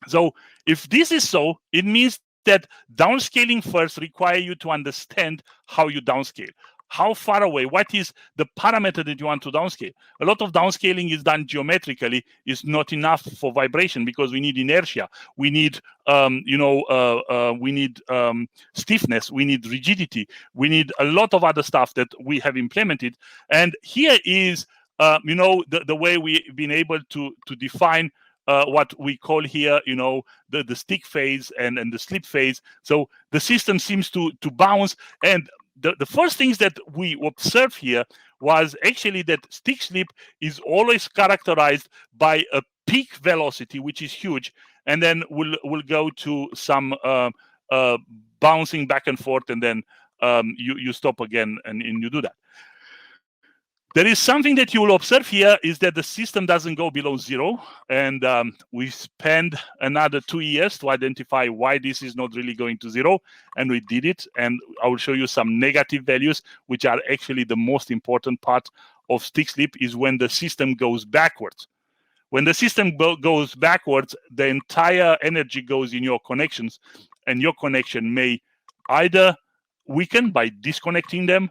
So if this is so, it means that downscaling first require you to understand how you downscale. How far away, what is the parameter that you want to downscale? A lot of downscaling is done geometrically, is not enough for vibration, because we need inertia, we need stiffness, we need rigidity, we need a lot of other stuff that we have implemented. And here is the way we've been able to define what we call here, the stick phase and the slip phase. So the system seems to bounce, and the first things that we observed here was actually that stick slip is always characterized by a peak velocity, which is huge, and then we'll go to some bouncing back and forth, and then you stop again and you do that. There is something that you will observe here, is that the system doesn't go below zero. And we spent another 2 years to identify why this is not really going to zero. And we did it. And I will show you some negative values, which are actually the most important part of stick slip, is when the system goes backwards. When the system goes backwards, the entire energy goes in your connections, and your connection may either weaken by disconnecting them,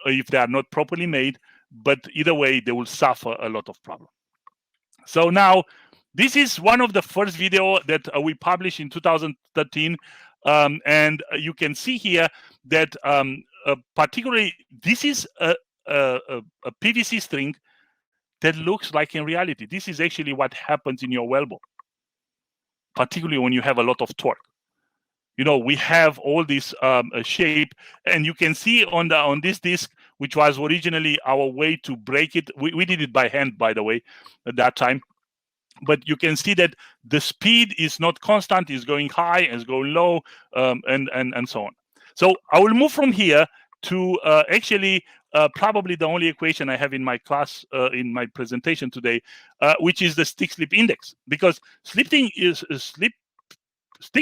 if they are not properly made, but either way, they will suffer a lot of problem. So now, this is one of the first video that we published in 2013, and you can see here that particularly this is a PVC string that looks like in reality. This is actually what happens in your wellbore, particularly when you have a lot of torque. We have all this shape, and you can see on this disc, which was originally our way to break it. We did it by hand, by the way, at that time. But you can see that the speed is not constant; it's going high, it's going low, and so on. So I will move from here to actually probably the only equation I have in my class, in my presentation today, which is the stick slip index, because stick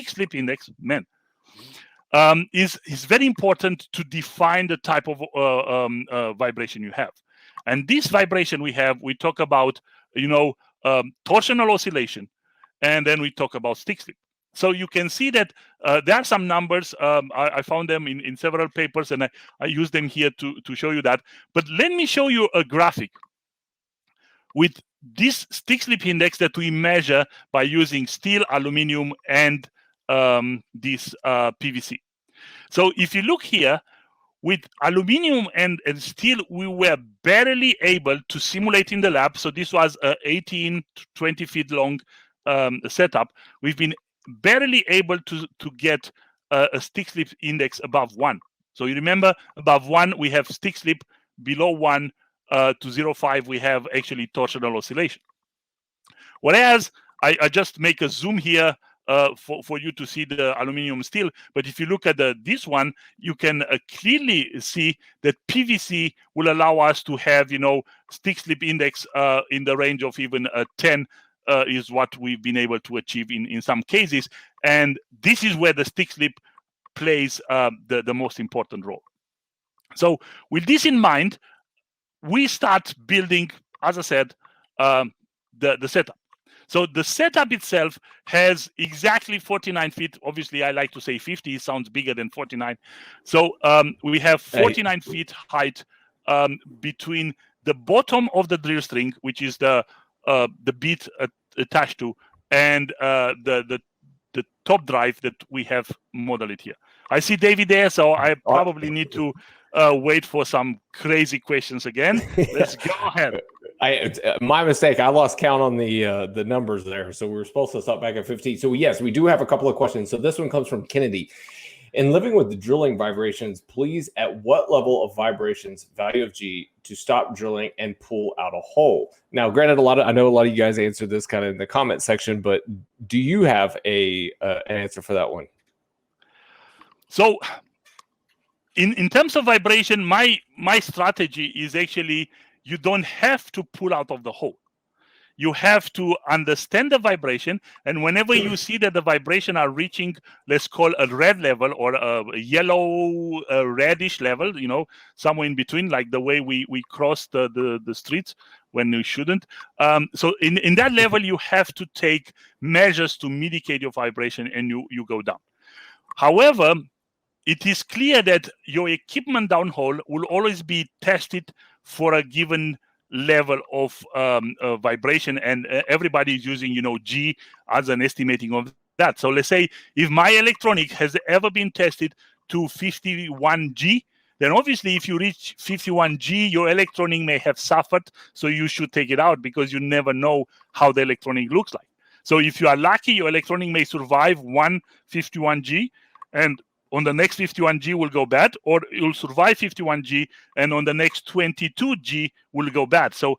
slip index, is very important to define the type of vibration you have. And this vibration we talk about, torsional oscillation, and then we talk about stick slip. So you can see that there are some numbers. I found them in several papers, and I use them here to show you that. But let me show you a graphic with this stick slip index that we measure by using steel, aluminum, and this PVC. So if you look here, with aluminum and steel, we were barely able to simulate in the lab. So this was a 18 to 20 feet long setup. We've been barely able to get a stick slip index above 1. So you remember, above 1, we have stick slip. Below 1 to 0.5, we have actually torsional oscillation. Whereas, I just make a zoom here for you to see the aluminum steel. But if you look at this one, you can clearly see that PVC will allow us to have, stick slip index in the range of even 10 is what we've been able to achieve in some cases. And this is where the stick slip plays the most important role. So with this in mind, we start building, as I said, the setup. So the setup itself has exactly 49 feet. Obviously, I like to say 50. It sounds bigger than 49. So we have 49 feet height between the bottom of the drill string, which is the bit attached to, and the top drive that we have modeled here. I see David there, so I probably need to wait for some crazy questions again. Let's go ahead. My mistake. I lost count on the numbers there. So we were supposed to stop back at 15. So yes, we do have a couple of questions. So this one comes from Kennedy. In living with the drilling vibrations, please, at what level of vibrations, value of G, to stop drilling and pull out a hole? Now, granted, I know a lot of you guys answered this kind of in the comment section, but do you have an answer for that one? So in terms of vibration, my strategy is actually, you don't have to pull out of the hole. You have to understand the vibration, and whenever you see that the vibration are reaching, let's call a red level or a yellow reddish level, somewhere in between, like the way we cross the streets when you shouldn't. So in that level, you have to take measures to mitigate your vibration, and you go down. However, it is clear that your equipment downhole will always be tested for a given level of vibration, and everybody is using, G as an estimating of that. So let's say if my electronic has ever been tested to 51 G, then obviously if you reach 51 G, your electronic may have suffered, so you should take it out, because you never know how the electronic looks like. So if you are lucky, your electronic may survive 51 G, and on the next 51G will go bad, or you'll survive 51G, and on the next 22G will go bad. So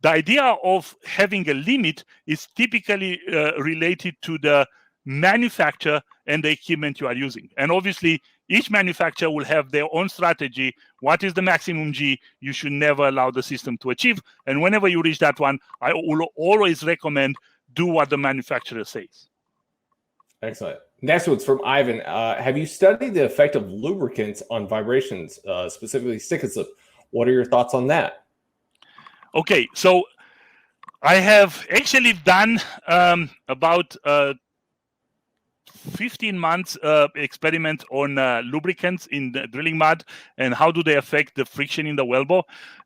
the idea of having a limit is typically related to the manufacturer and the equipment you are using. And obviously, each manufacturer will have their own strategy. What is the maximum G you should never allow the system to achieve? And whenever you reach that one, I will always recommend do what the manufacturer says. Excellent. Next one's from Ivan. Have you studied the effect of lubricants on vibrations, specifically stick and slip? What are your thoughts on that? Okay, so I have actually done about 15 months experiment on lubricants in the drilling mud and how do they affect the friction in the wellbore.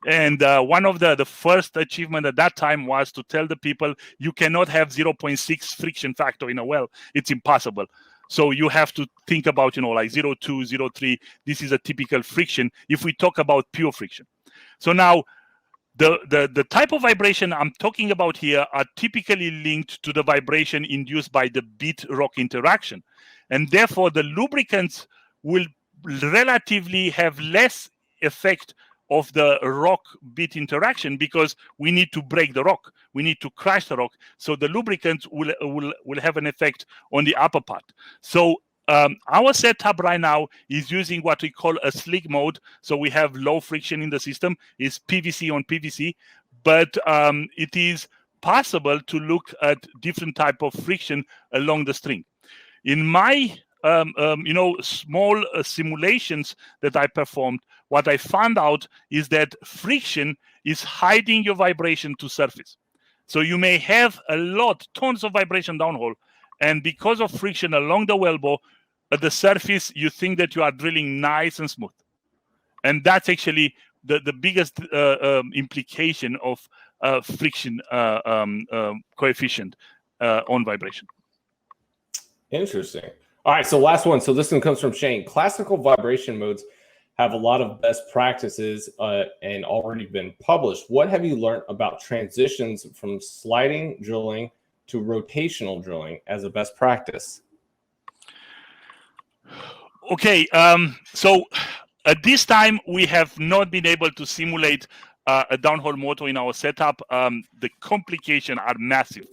And one of the first achievement at that time was to tell the people you cannot have 0.6 friction factor in a well. It's impossible. So you have to think about, like 0.2, 0.3. This is a typical friction if we talk about pure friction. So now The type of vibration I'm talking about here are typically linked to the vibration induced by the bit-rock interaction. And therefore, the lubricants will relatively have less effect of the rock bit interaction because we need to break the rock. We need to crash the rock. So the lubricants will have an effect on the upper part. So our setup right now is using what we call a slick mode. So we have low friction in the system. It's PVC on PVC, but it is possible to look at different type of friction along the string. In my small simulations that I performed, what I found out is that friction is hiding your vibration to surface. So you may have tons of vibration downhole, and because of friction along the wellbore, at the surface, you think that you are drilling nice and smooth. And that's actually the biggest implication of friction coefficient on vibration. Interesting. All right, so last one. So this one comes from Shane. Classical vibration modes have a lot of best practices and already been published. What have you learned about transitions from sliding drilling to rotational drilling as a best practice? Okay, so at this time, we have not been able to simulate a downhole motor in our setup. The complications are massive.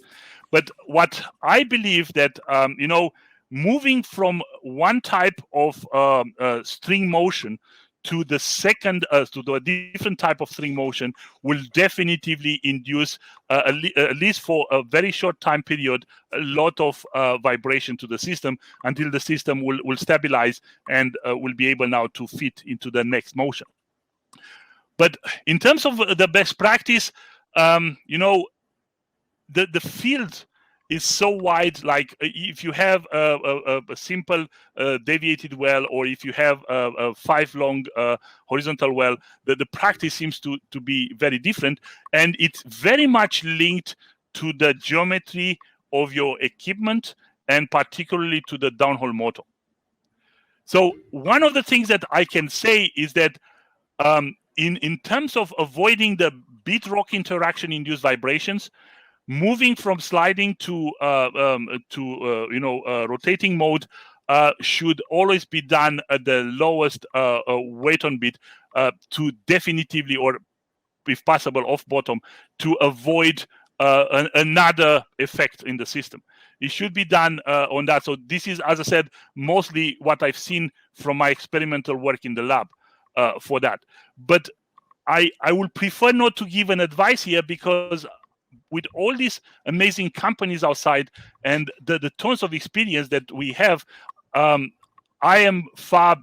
But what I believe that, moving from one type of string motion to the second, to the different type of string motion will definitively induce, at least for a very short time period, a lot of vibration to the system until the system will stabilize and will be able now to fit into the next motion. But in terms of the best practice, the field is so wide. Like if you have a simple deviated well, or if you have a 5 long horizontal well, the practice seems to be very different, and it's very much linked to the geometry of your equipment and particularly to the downhole motor. So one of the things that I can say is that in terms of avoiding the bit rock interaction induced vibrations, moving from sliding to rotating mode should always be done at the lowest weight on bit to definitively, or if possible off bottom, to avoid another effect in the system. It should be done on that. So this is, as I said, mostly what I've seen from my experimental work in the lab for that. But I would prefer not to give an advice here, because with all these amazing companies outside and the tons of experience that we have, I am far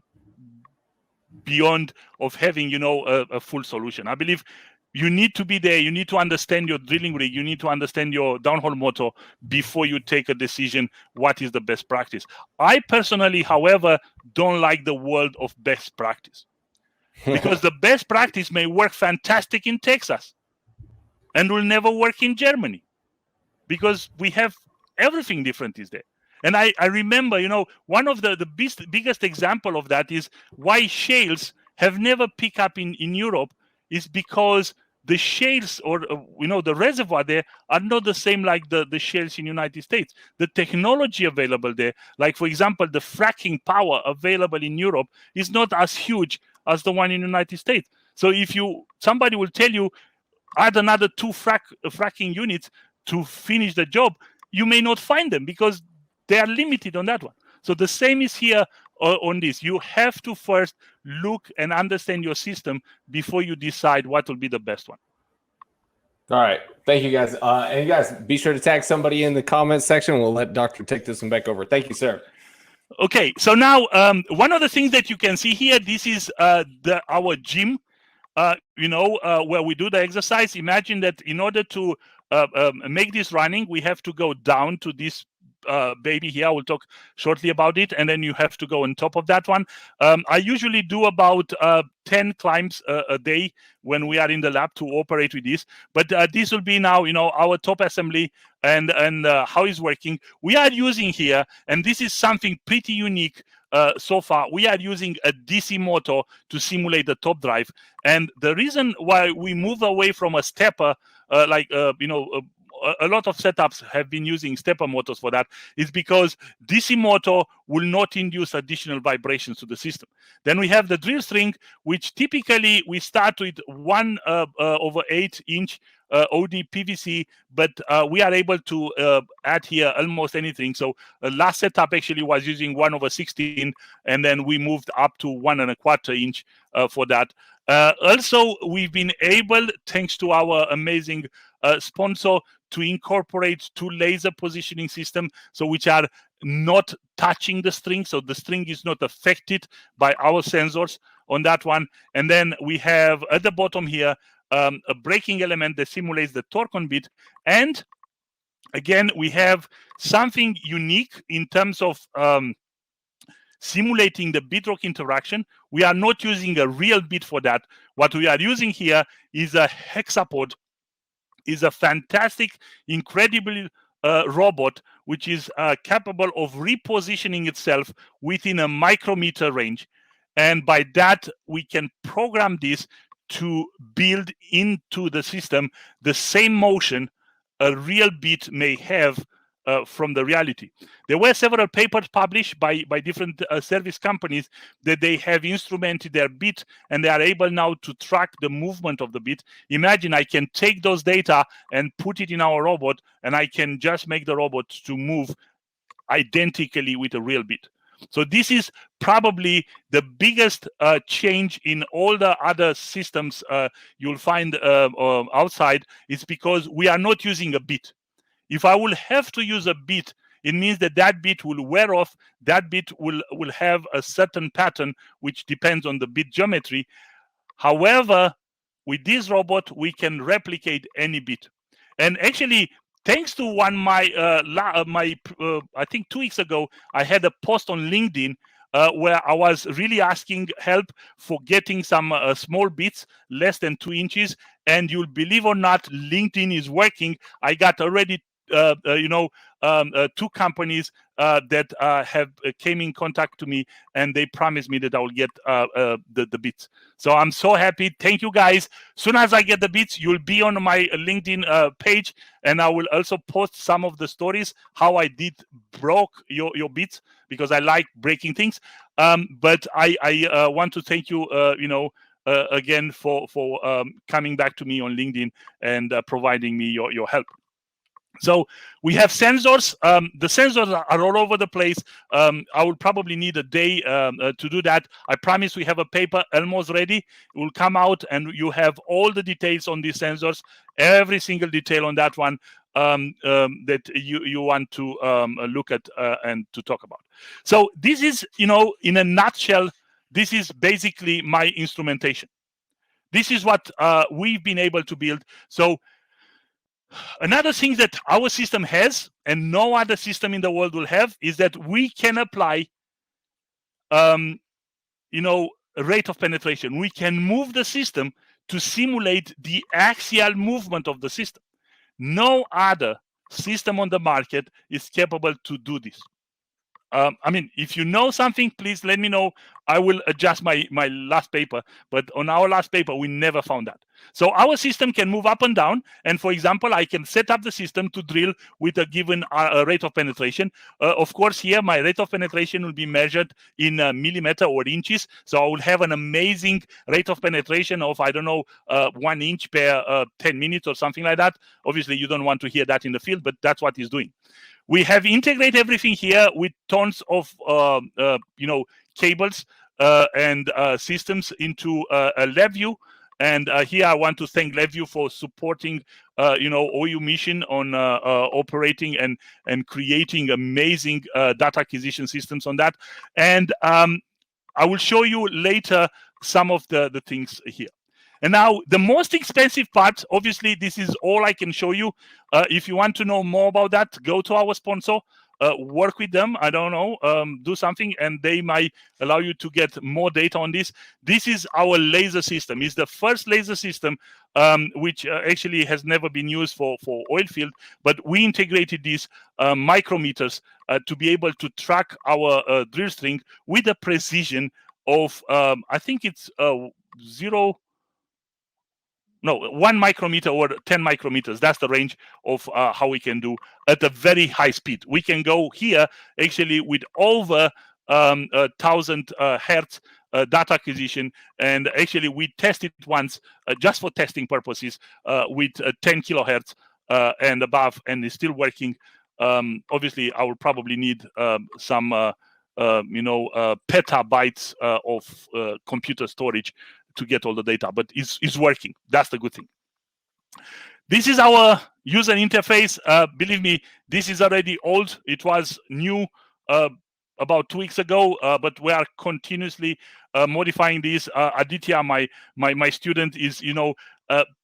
beyond of having, a full solution. I believe you need to be there. You need to understand your drilling rig. You need to understand your downhole motor before you take a decision what is the best practice. I personally, however, don't like the world of best practice, because the best practice may work fantastic in Texas and will never work in Germany, because we have everything different is there. And I remember, one of the biggest example of that is why shales have never picked up in Europe is because the shales, or the reservoir there, are not the same like the shales in the United States. The technology available there, like for example, the fracking power available in Europe is not as huge as the one in the United States. So if somebody will tell you, add another 2 fracking units to finish the job, you may not find them because they are limited on that one. So the same is here on this. You have to first look and understand your system before you decide what will be the best one. All right. Thank you, guys. And you guys, be sure to tag somebody in the comments section. We'll let Doctor take this one back over. Thank you, sir. Okay. So now, one of the things that you can see here, this is our gym, where we do the exercise. Imagine that in order to make this running, we have to go down to this baby here. I will talk shortly about it, and then you have to go on top of that one. I usually do about 10 climbs a day when we are in the lab to operate with this. But this will be now, our top assembly and how it's working. We are using here, and this is something pretty unique so far, we are using a DC motor to simulate the top drive. And the reason why we move away from a stepper, a lot of setups have been using stepper motors for that, is because DC motor will not induce additional vibrations to the system. Then we have the drill string, which typically we start with 1/8 inch OD PVC, but we are able to add here almost anything. So last setup actually was using 1/16, and then we moved up to 1 1/4 inch for that. Also, we've been able, thanks to our amazing sponsor, to incorporate 2 laser positioning systems, so which are not touching the string, so the string is not affected by our sensors on that one. And then we have at the bottom here a braking element that simulates the torque on bit. And again, we have something unique in terms of simulating the bit-rock interaction. We are not using a real bit for that. What we are using here is a hexapod, is a fantastic, incredible robot, which is capable of repositioning itself within a micrometer range. And by that, we can program this to build into the system the same motion a real bit may have from the reality. There were several papers published by different service companies that they have instrumented their bit, and they are able now to track the movement of the bit. Imagine I can take those data and put it in our robot, and I can just make the robot to move identically with a real bit. So this is probably the biggest change in all the other systems you'll find outside. It's because we are not using a bit. If I will have to use a bit, it means that that bit will wear off. That bit will have a certain pattern, which depends on the bit geometry. However, with this robot, we can replicate any bit. And actually, thanks to I think 2 weeks ago, I had a post on LinkedIn where I was really asking help for getting some small bits, less than 2 inches. And you'll believe or not, LinkedIn is working. I got already 2 companies that have came in contact to me, and they promised me that I will get the bits. So I'm so happy. Thank you, guys. Soon as I get the bits, you'll be on my LinkedIn page, and I will also post some of the stories how I did broke your bits, because I like breaking things. But I want to thank you, again for coming back to me on LinkedIn and providing me your help. So we have sensors. The sensors are all over the place. I will probably need a day to do that. I promise we have a paper almost ready. It will come out, and you have all the details on these sensors, every single detail on that one that you want to look at and to talk about. So this is, in a nutshell, this is basically my instrumentation. This is what we've been able to build. So another thing that our system has, and no other system in the world will have, is that we can apply, a rate of penetration. We can move the system to simulate the axial movement of the system. No other system on the market is capable to do this. If you know something, please let me know. I will adjust my last paper, but on our last paper, we never found that. So our system can move up and down. And for example, I can set up the system to drill with a given rate of penetration. Of course, here, my rate of penetration will be measured in millimeter or inches. So I will have an amazing rate of penetration of, 1 inch per 10 minutes or something like that. Obviously, you don't want to hear that in the field, but that's what it's doing. We have integrated everything here with tons of, cables and systems into a LabVIEW. And here I want to thank LabVIEW for supporting, OU mission on operating and creating amazing data acquisition systems on that. And I will show you later some of the things here. And now the most expensive part, obviously, this is all I can show you. If you want to know more about that, go to our sponsor. work with them. I don't know, do something, and they might allow you to get more data on this. This is our laser system. It's the first laser system which actually has never been used for oil field, but we integrated these micrometers to be able to track our drill string with a precision of I think it's 1 micrometer or 10 micrometers. That's the range of how we can do at a very high speed. We can go here actually with over 1,000 hertz data acquisition, and actually we tested once just for testing purposes with 10 kilohertz and above, and it's still working. Obviously, I will probably need some petabytes of computer storage to get all the data, but it's working. That's the good thing. This is our user interface. Believe me, this is already old. It was new about 2 weeks ago, but we are continuously modifying this. Aditya, my student, is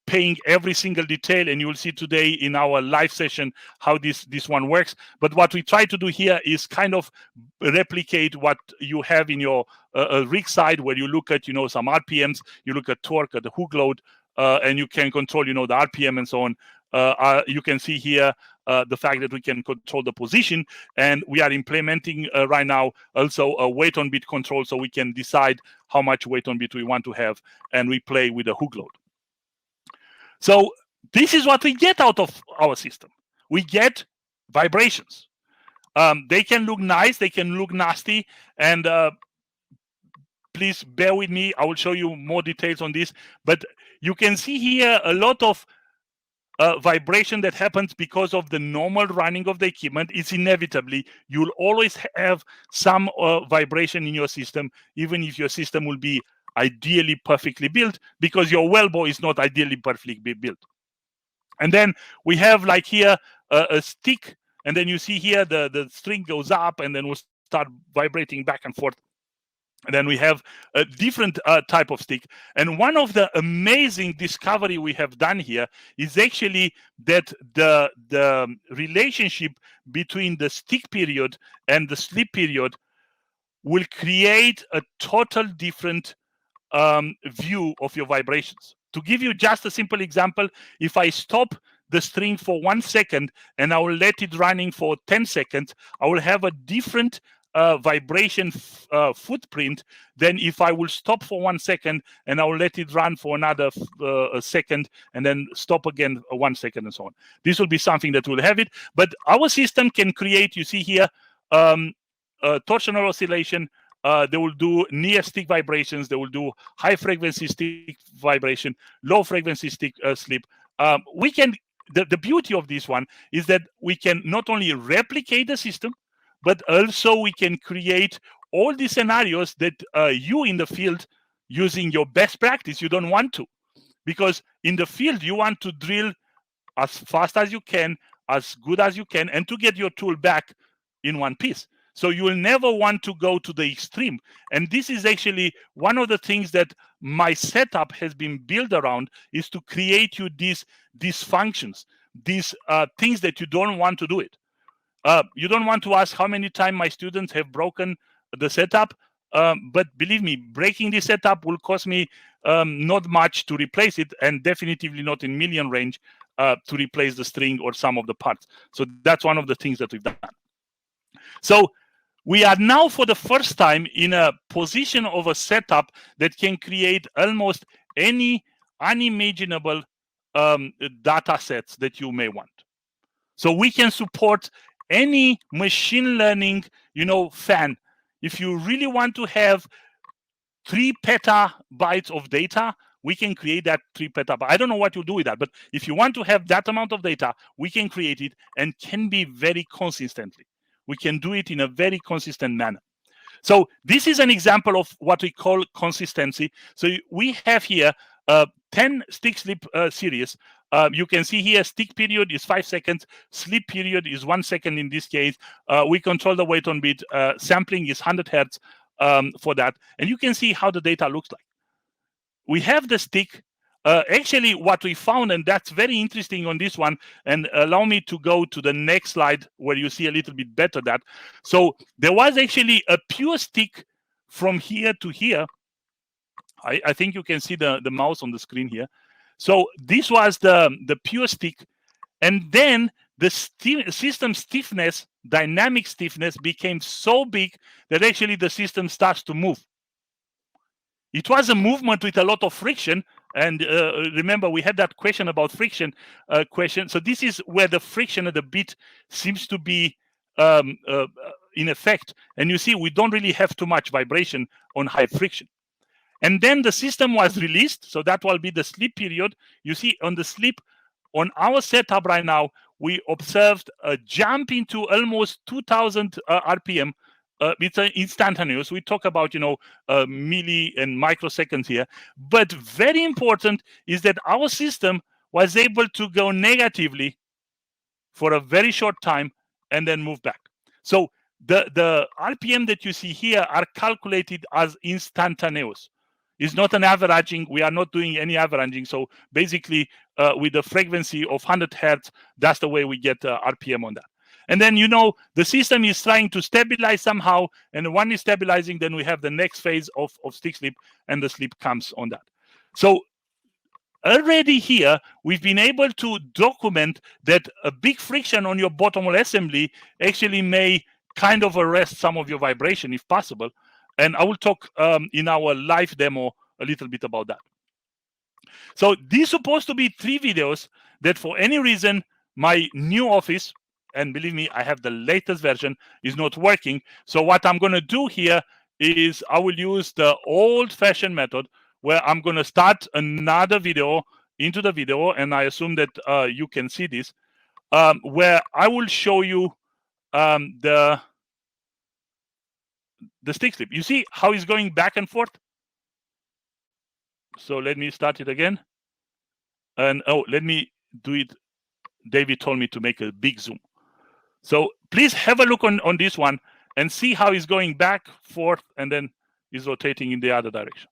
paying every single detail, and you will see today in our live session how this one works. But what we try to do here is kind of replicate what you have in your rig side, where you look at some RPMs, you look at torque, at the hook load, and you can control the RPM and so on. You can see here the fact that we can control the position, and we are implementing right now also a weight on bit control, so we can decide how much weight on bit we want to have, and we play with the hook load. So this is what we get out of our system. We get vibrations. They can look nice, they can look nasty, and please bear with me. I will show you more details on this. But you can see here a lot of vibration that happens because of the normal running of the equipment. It's inevitably, you'll always have some vibration in your system, even if your system will be ideally perfectly built, because your wellbore is not ideally perfectly built. And then we have like here a stick, and then you see here the string goes up and then will start vibrating back and forth. And then we have a different type of stick. And one of the amazing discovery we have done here is actually that the relationship between the stick period and the slip period will create a total different view of your vibrations. To give you just a simple example, if I stop the string for 1 second and I will let it running for 10 seconds, I will have a different vibration footprint than if I will stop for 1 second and I will let it run for another a second and then stop again 1 second and so on. This will be something that will have it, but our system can create, you see here, torsional oscillation. They will do near stick vibrations. They will do high frequency stick vibration, low frequency stick slip. We can. The beauty of this one is that we can not only replicate the system, but also we can create all these scenarios that you in the field, using your best practice, you don't want to, because in the field you want to drill as fast as you can, as good as you can, and to get your tool back in one piece. So you will never want to go to the extreme. And this is actually one of the things that my setup has been built around, is to create you these functions, these things that you don't want to do it. You don't want to ask how many times my students have broken the setup. But believe me, breaking the setup will cost me not much to replace it, and definitively not in million range to replace the string or some of the parts. So that's one of the things that we've done. So we are now for the first time in a position of a setup that can create almost any unimaginable data sets that you may want. So we can support any machine learning, fan. If you really want to have 3 petabytes of data, we can create that 3 petabytes. I don't know what you'll do with that, but if you want to have that amount of data, we can create it, and can be very consistently. We can do it in a very consistent manner. So this is an example of what we call consistency. So we have here 10 stick slip series. You can see here stick period is 5 seconds, slip period is 1 second in this case. We control the weight on bit. Sampling is 100 hertz for that. And you can see how the data looks like. We have the stick. actually what we found, and that's very interesting on this one, and allow me to go to the next slide where you see a little bit better that. So there was actually a pure stick from here to here. I think you can see the mouse on the screen here. So this was the pure stick, and then the system stiffness, dynamic stiffness, became so big that actually the system starts to move. It was a movement with a lot of friction. And remember, we had that question about friction question. So this is where the friction of the bit seems to be in effect. And you see, we don't really have too much vibration on high friction. And then the system was released. So that will be the sleep period. You see on the sleep, on our setup right now, we observed a jump into almost 2000 RPM. It's instantaneous. We talk about, milli and microseconds here. But very important is that our system was able to go negatively for a very short time and then move back. So the RPM that you see here are calculated as instantaneous. It's not an averaging. We are not doing any averaging. So basically, with the frequency of 100 hertz, that's the way we get RPM on that. And then, the system is trying to stabilize somehow. And when it's stabilizing, then we have the next phase of stick sleep, and the sleep comes on that. So already here, we've been able to document that a big friction on your bottom wall assembly actually may kind of arrest some of your vibration if possible. And I will talk in our live demo a little bit about that. So these supposed to be 3 videos that for any reason, my new office, and believe me, I have the latest version, is not working. So what I'm going to do here is I will use the old-fashioned method where I'm going to start another video into the video, and I assume that you can see this, where I will show you the stick slip. You see how it's going back and forth? So let me start it again. And let me do it. David told me to make a big zoom. So please have a look on this one and see how it's going back, forth, and then is rotating in the other direction.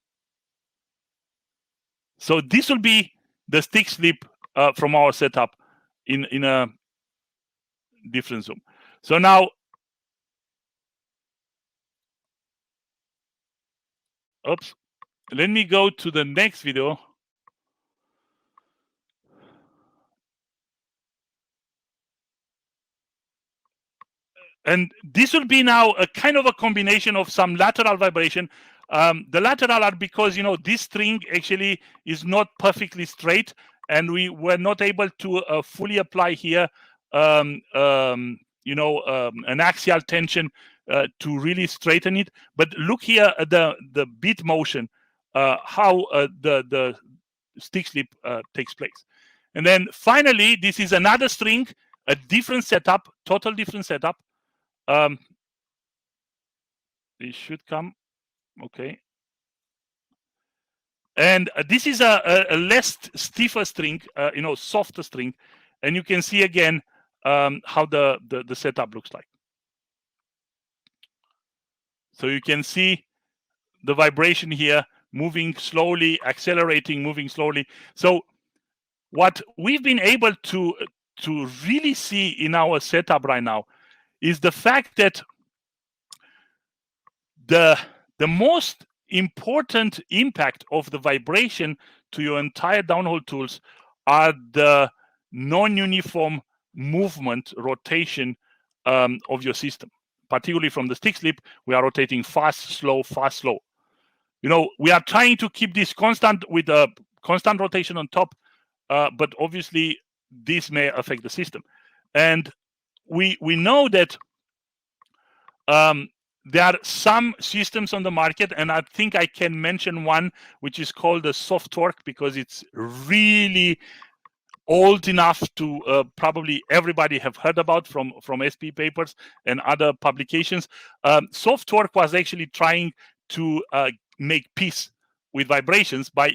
So this will be the stick slip from our setup in a different zoom. So now, oops, let me go to the next video. And this will be now a kind of a combination of some lateral vibration. The lateral are because, this string actually is not perfectly straight, and we were not able to fully apply here, an axial tension to really straighten it. But look here at the beat motion, how the stick slip takes place. And then finally, this is another string, a different setup, total different setup. It should come. Okay. And this is a less stiffer string, softer string. And you can see again how the setup looks like. So you can see the vibration here moving slowly, accelerating, moving slowly. So what we've been able to really see in our setup right now is the fact that the most important impact of the vibration to your entire downhole tools are the non-uniform movement, rotation of your system. Particularly from the stick slip, we are rotating fast, slow, fast, slow. We are trying to keep this constant with a constant rotation on top, but obviously this may affect the system. And we know that there are some systems on the market, and I think I can mention one which is called the Soft Torque, because it's really old enough to probably everybody have heard about from SP papers and other publications. Soft Torque was actually trying to make peace with vibrations by,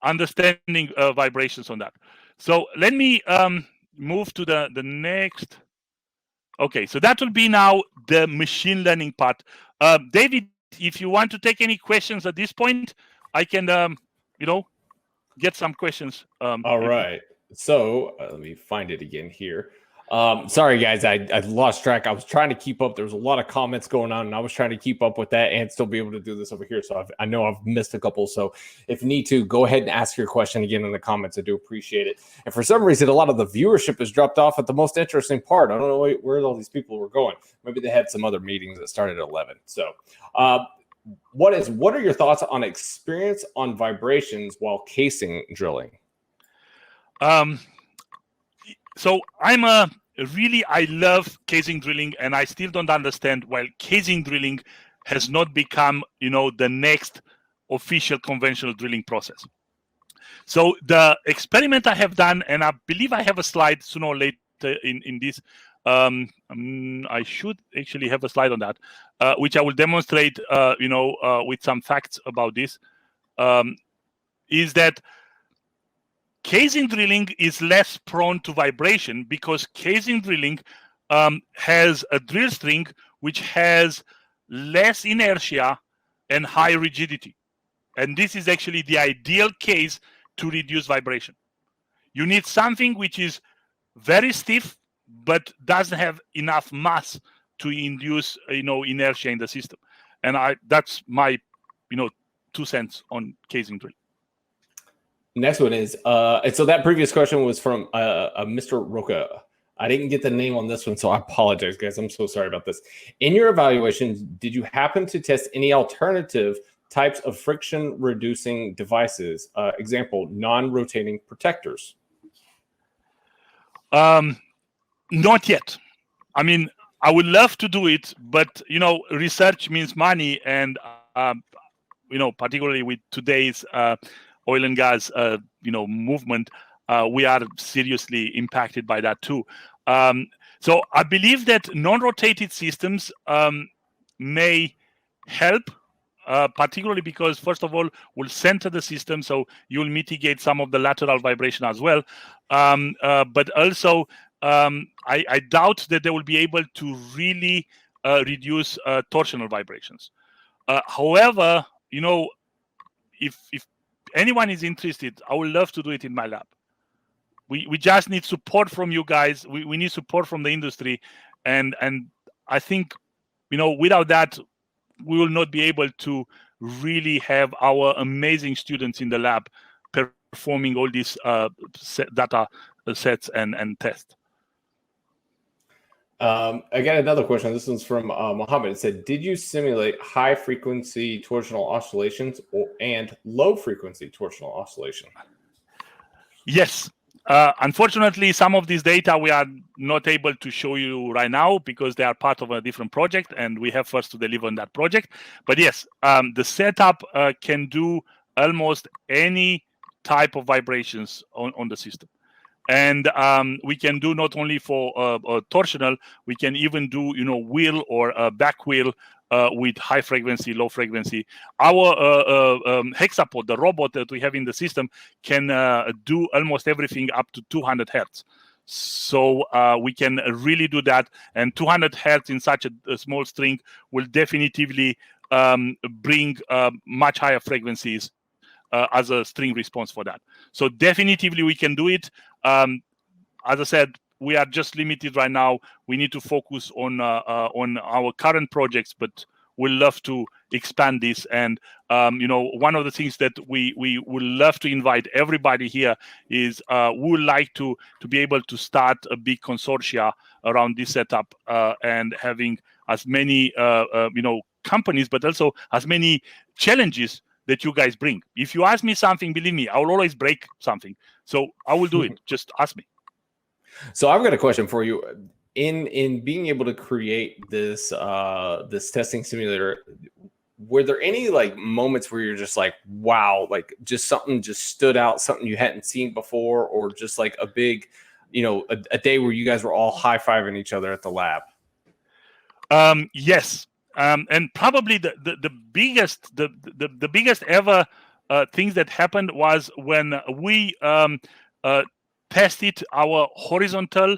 understanding vibrations on that. So let me move to the next. Okay, so that will be now the machine learning part. David if you want to take any questions at this point, I can, get some questions. All right. So let me find it again here. Sorry, guys, I lost track. I was trying to keep up. There was a lot of comments going on, and I was trying to keep up with that and still be able to do this over here. So I know I've missed a couple. So if need to, go ahead and ask your question again in the comments. I do appreciate it. And for some reason, a lot of the viewership has dropped off at the most interesting part. I don't know where all these people were going. Maybe they had some other meetings that started at 11. So what are your thoughts on experience on vibrations while casing drilling? So I love casing drilling, and I still don't understand why casing drilling has not become, the next official conventional drilling process. So the experiment I have done, and I believe I have a slide sooner or later in this. I should actually have a slide on that, which I will demonstrate, with some facts about this. Is that casing drilling is less prone to vibration because casing drilling has a drill string which has less inertia and high rigidity. And this is actually the ideal case to reduce vibration. You need something which is very stiff but doesn't have enough mass to induce, inertia in the system. And that's my, 2 cents on casing drilling. Next one is, and so that previous question was from Mr. Roca. I didn't get the name on this one, so I apologize, guys. I'm so sorry about this. In your evaluations, did you happen to test any alternative types of friction-reducing devices? Example, non-rotating protectors. Not yet. I mean, I would love to do it, but, research means money. And, particularly with today's oil and gas, movement, we are seriously impacted by that too. So I believe that non-rotated systems may help, particularly because, first of all, we'll center the system, so you'll mitigate some of the lateral vibration as well. But also, I doubt that they will be able to really reduce torsional vibrations. However, if anyone is interested, I would love to do it in my lab. We just need support from you guys. We need support from the industry, and I think, without that, we will not be able to really have our amazing students in the lab performing all these data sets and tests. I got another question. This one's from Mohammed. It said, did you simulate high frequency torsional oscillations and low frequency torsional oscillation? Yes. Unfortunately, some of this data we are not able to show you right now because they are part of a different project and we have first to deliver on that project. But yes, the setup can do almost any type of vibrations on the system. And we can do not only for torsional, we can even do, wheel or back wheel with high frequency, low frequency. Our hexapod, the robot that we have in the system, can do almost everything up to 200 hertz. So we can really do that. And 200 hertz in such a small string will definitively bring much higher frequencies as a string response for that. So definitively we can do it. As I said, we are just limited right now. We need to focus on our current projects, but we'll love to expand this. And one of the things that we would love to invite everybody here is we would like to be able to start a big consortia around this setup and having as many companies, but also as many challenges that you guys bring. If you ask me something, believe me, I will always break something. So I will do it. Just ask me. So I've got a question for you. In being able to create this this testing simulator, were there any moments where you're just like, wow, just something just stood out, something you hadn't seen before, or just like a big, a day where you guys were all high-fiving each other at the lab? Yes. And probably the biggest ever things that happened was when we tested our horizontal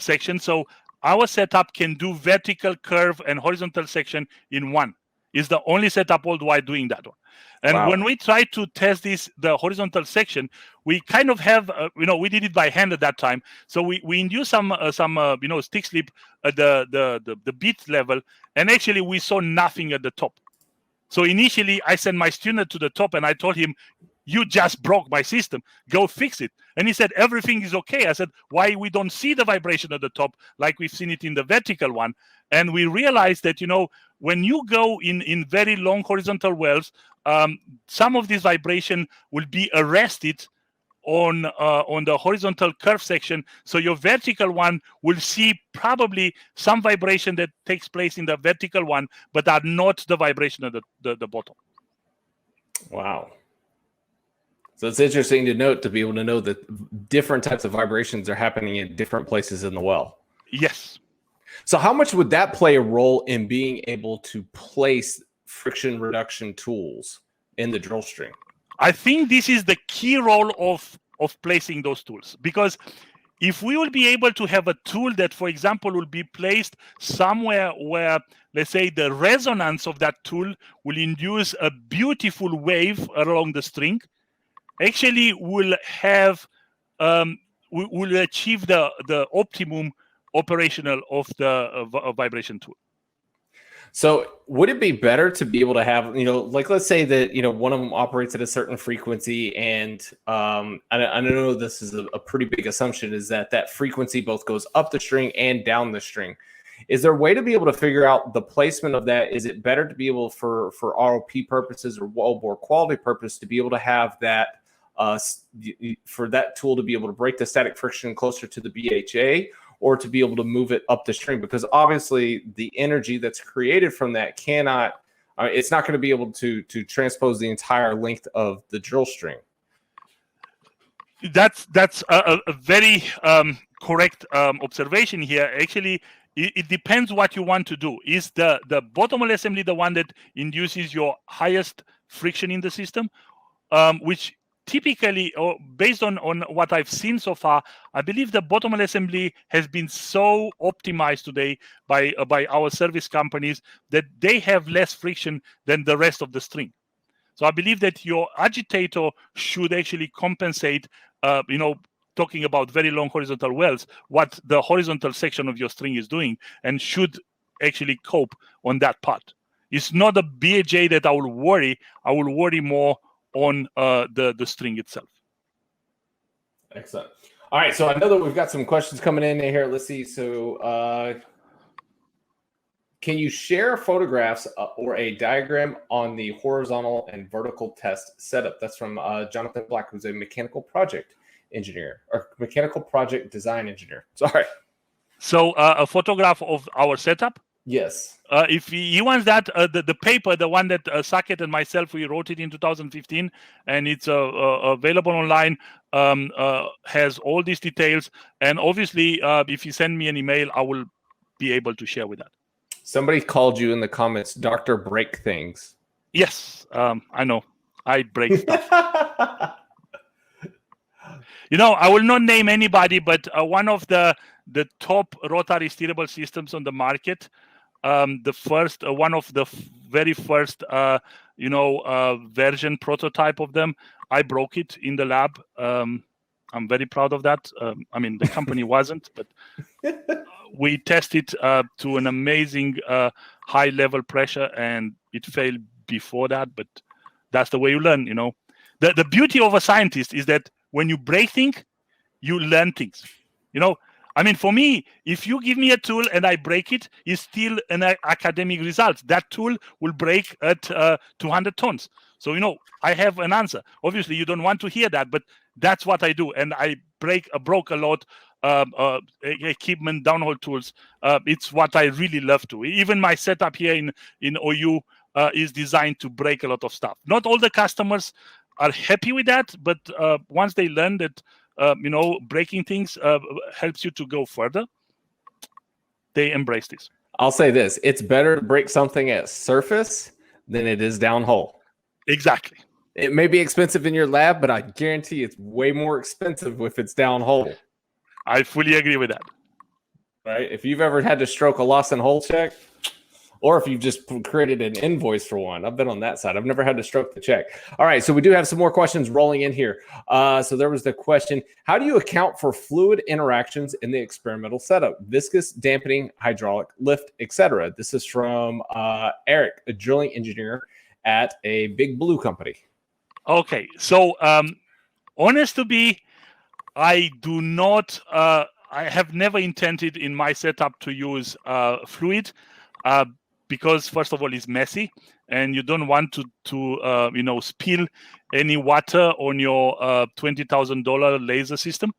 section. So our setup can do vertical curve and horizontal section in one. is the only setup worldwide doing that one. And when we try to test the horizontal section, we kind of have, we did it by hand at that time. So we induced some stick slip at the bit level, and actually we saw nothing at the top. So initially I sent my student to the top and I told him, you just broke my system, go fix it. And he said, everything is okay. I said, why we don't see the vibration at the top like we've seen it in the vertical one? And we realized that, when you go in very long horizontal wells, some of this vibration will be arrested on the horizontal curve section. So your vertical one will see probably some vibration that takes place in the vertical one, but are not the vibration at the bottom. Wow. So it's interesting to note, to be able to know that different types of vibrations are happening in different places in the well. Yes. So how much would that play a role in being able to place friction reduction tools in the drill string? I think this is the key role of placing those tools, because if we will be able to have a tool that, for example, will be placed somewhere where, let's say, the resonance of that tool will induce a beautiful wave along the string, actually will have will achieve the optimum operational of the vibration tool. So would it be better to be able to have, like, let's say that, one of them operates at a certain frequency, and I know this is a pretty big assumption, is that frequency both goes up the string and down the string. Is there a way to be able to figure out the placement of that? Is it better to be able, for ROP purposes or wellbore quality purpose, to be able to have that, for that tool to be able to break the static friction closer to the BHA, or to be able to move it up the string? Because obviously the energy that's created from that cannot, it's not going to be able to transpose the entire length of the drill string. That's a very correct observation here. Actually, it depends what you want to do. Is the bottom hole assembly the one that induces your highest friction in the system, which typically, or based on what I've seen so far, I believe the bottom hole assembly has been so optimized today by our service companies that they have less friction than the rest of the string. So I believe that your agitator should actually compensate, talking about very long horizontal wells, what the horizontal section of your string is doing, and should actually cope on that part. It's not the BHA that I will worry. I will worry more on the string itself. Excellent. All right, so I know that we've got some questions coming in here. Let's see. So can you share photographs or a diagram on the horizontal and vertical test setup? That's from Jonathan Black, who's a mechanical project engineer, or mechanical project design engineer. Sorry. So a photograph of our setup? Yes. If he wants that, the paper, the one that Saket and myself, we wrote it in 2015, and it's available online, has all these details. And obviously, if you send me an email, I will be able to share with that. Somebody called you in the comments, Dr. Break Things. Yes, I know. I break stuff. I will not name anybody, but one of the top rotary steerable systems on the market, the first, one of the very first, version prototype of them, I broke it in the lab. I'm very proud of that. The company wasn't, but we tested to an amazing high level pressure, and it failed before that. But that's the way you learn. The beauty of a scientist is that when you break things, you learn things. For me, if you give me a tool and I break it, it's still an academic result. That tool will break at 200 tons. So, I have an answer. Obviously, you don't want to hear that, but that's what I do. And I broke a lot equipment, downhole tools. It's what I really love to. Even my setup here in OU is designed to break a lot of stuff. Not all the customers are happy with that, but once they learn that, breaking things helps you to go further, they embrace this. I'll say this: it's better to break something at surface than it is downhole. Exactly. It may be expensive in your lab, but I guarantee it's way more expensive if it's downhole. I fully agree with that. Right? If you've ever had to stroke a loss in hole check, or if you've just created an invoice for one. I've been on that side. I've never had to stroke the check. All right, so we do have some more questions rolling in here. So there was the question, how do you account for fluid interactions in the experimental setup? Viscous, dampening, hydraulic, lift, etc. This is from Eric, a drilling engineer at a big blue company. Okay, so honest to be, I do not, I have never intended in my setup to use fluid because first of all, it's messy and you don't want to spill any water on your $20,000 laser system.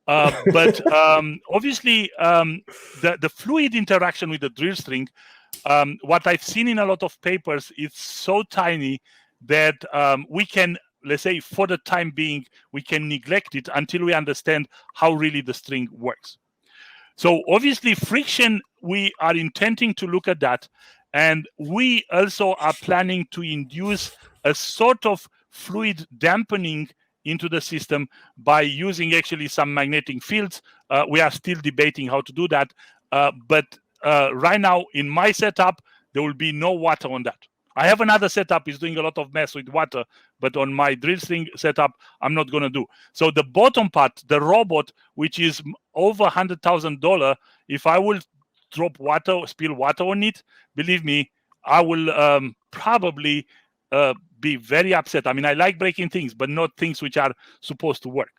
But obviously, the fluid interaction with the drill string, what I've seen in a lot of papers, it's so tiny that we can, let's say, for the time being, we can neglect it until we understand how really the string works. So obviously, friction, we are intending to look at that. And we also are planning to induce a sort of fluid dampening into the system by using actually some magnetic fields. We are still debating how to do that. But right now, in my setup, there will be no water on that. I have another setup is doing a lot of mess with water, but on my drill string setup, I'm not going to do. So the bottom part, the robot, which is over $100,000, if I will drop water, spill water on it, believe me, I will probably be very upset. I mean, I like breaking things, but not things which are supposed to work.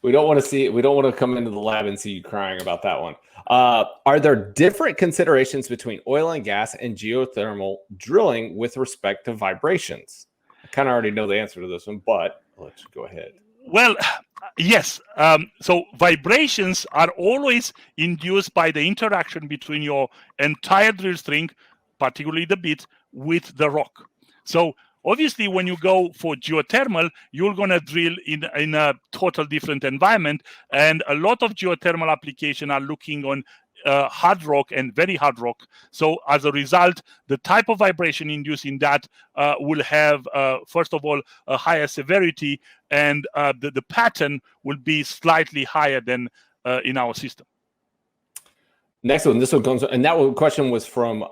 We don't want to see it. We don't want to come into the lab and see you crying about that one. Are there different considerations between oil and gas and geothermal drilling with respect to vibrations? I kind of already know the answer to this one, but let's go ahead. Well, yes. So vibrations are always induced by the interaction between your entire drill string, particularly the bit, with the rock. So obviously, when you go for geothermal, you're going to drill in a total different environment. And a lot of geothermal applications are looking on hard rock and very hard rock. So as a result, the type of vibration induced in that will have, first of all, a higher severity, and the pattern will be slightly higher than in our system. Next one, this one comes, and that question was from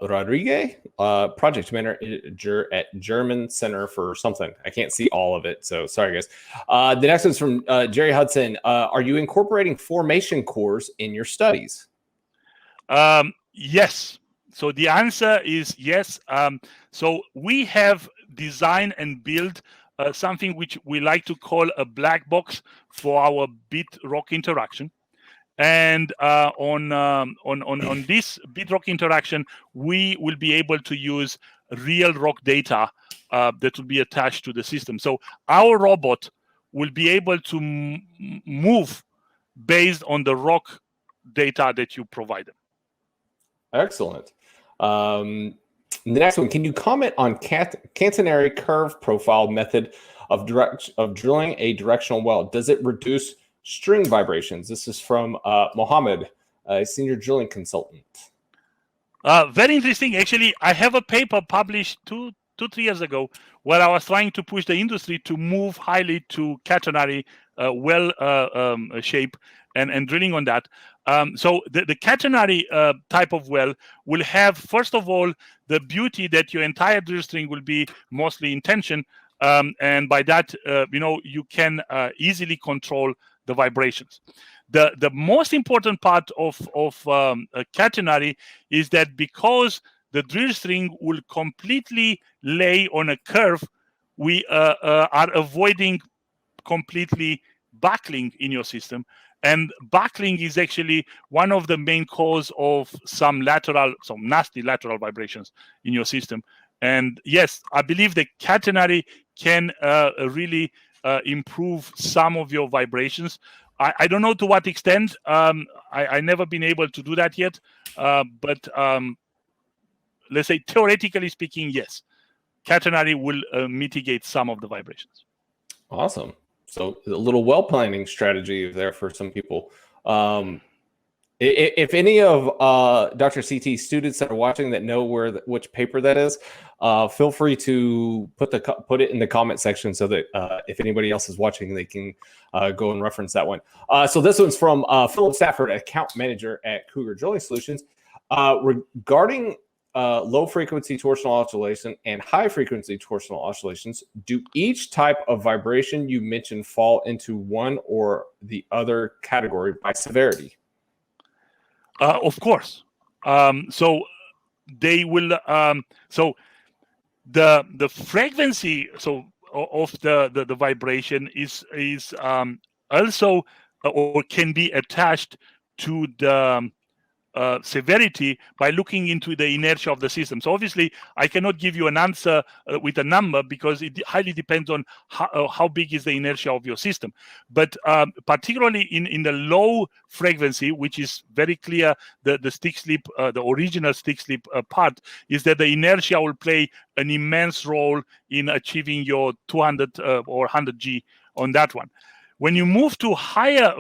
Rodriguez, project manager at German Center for something. I can't see all of it, so sorry, guys. The next one's from Jerry Hudson. Are you incorporating formation cores in your studies? Yes. So the answer is yes. So we have designed and built something which we like to call a black box for our bit rock interaction. And on this bit rock interaction, we will be able to use real rock data that will be attached to the system. So our robot will be able to move based on the rock data that you provide them. Excellent. The next one, can you comment on catenary curve profile method of drilling a directional well? Does it reduce string vibrations? This is from Mohammed, a senior drilling consultant. Very interesting. Actually, I have a paper published 3 years ago where I was trying to push the industry to move highly to catenary well shape and drilling on that. So the catenary type of well will have, first of all, the beauty that your entire drill string will be mostly in tension. And by that, you can easily control the vibrations. The most important part of catenary is that because the drill string will completely lay on a curve, we are avoiding completely buckling in your system. And buckling is actually one of the main cause of some nasty lateral vibrations in your system. And yes, I believe the catenary can really improve some of your vibrations. I don't know to what extent. I never been able to do that yet. But let's say theoretically speaking, yes, catenary will mitigate some of the vibrations. Awesome. So a little well planning strategy there for some people. If any of Dr. CT's students that are watching that know which paper that is, feel free to put it in the comment section so that if anybody else is watching, they can go and reference that one. So this one's from Philip Stafford, account manager at Cougar Drilling Solutions. Regarding low frequency torsional oscillation and high frequency torsional oscillations, do each type of vibration you mentioned fall into one or the other category by severity? Of course. So they will. So the frequency of the vibration is also or can be attached to the severity by looking into the inertia of the system. So obviously, I cannot give you an answer with a number because it highly depends on how big is the inertia of your system. But particularly in the low frequency, which is very clear, the stick slip, the original stick slip part, is that the inertia will play an immense role in achieving your 200 or 100 G on that one. When you move to higher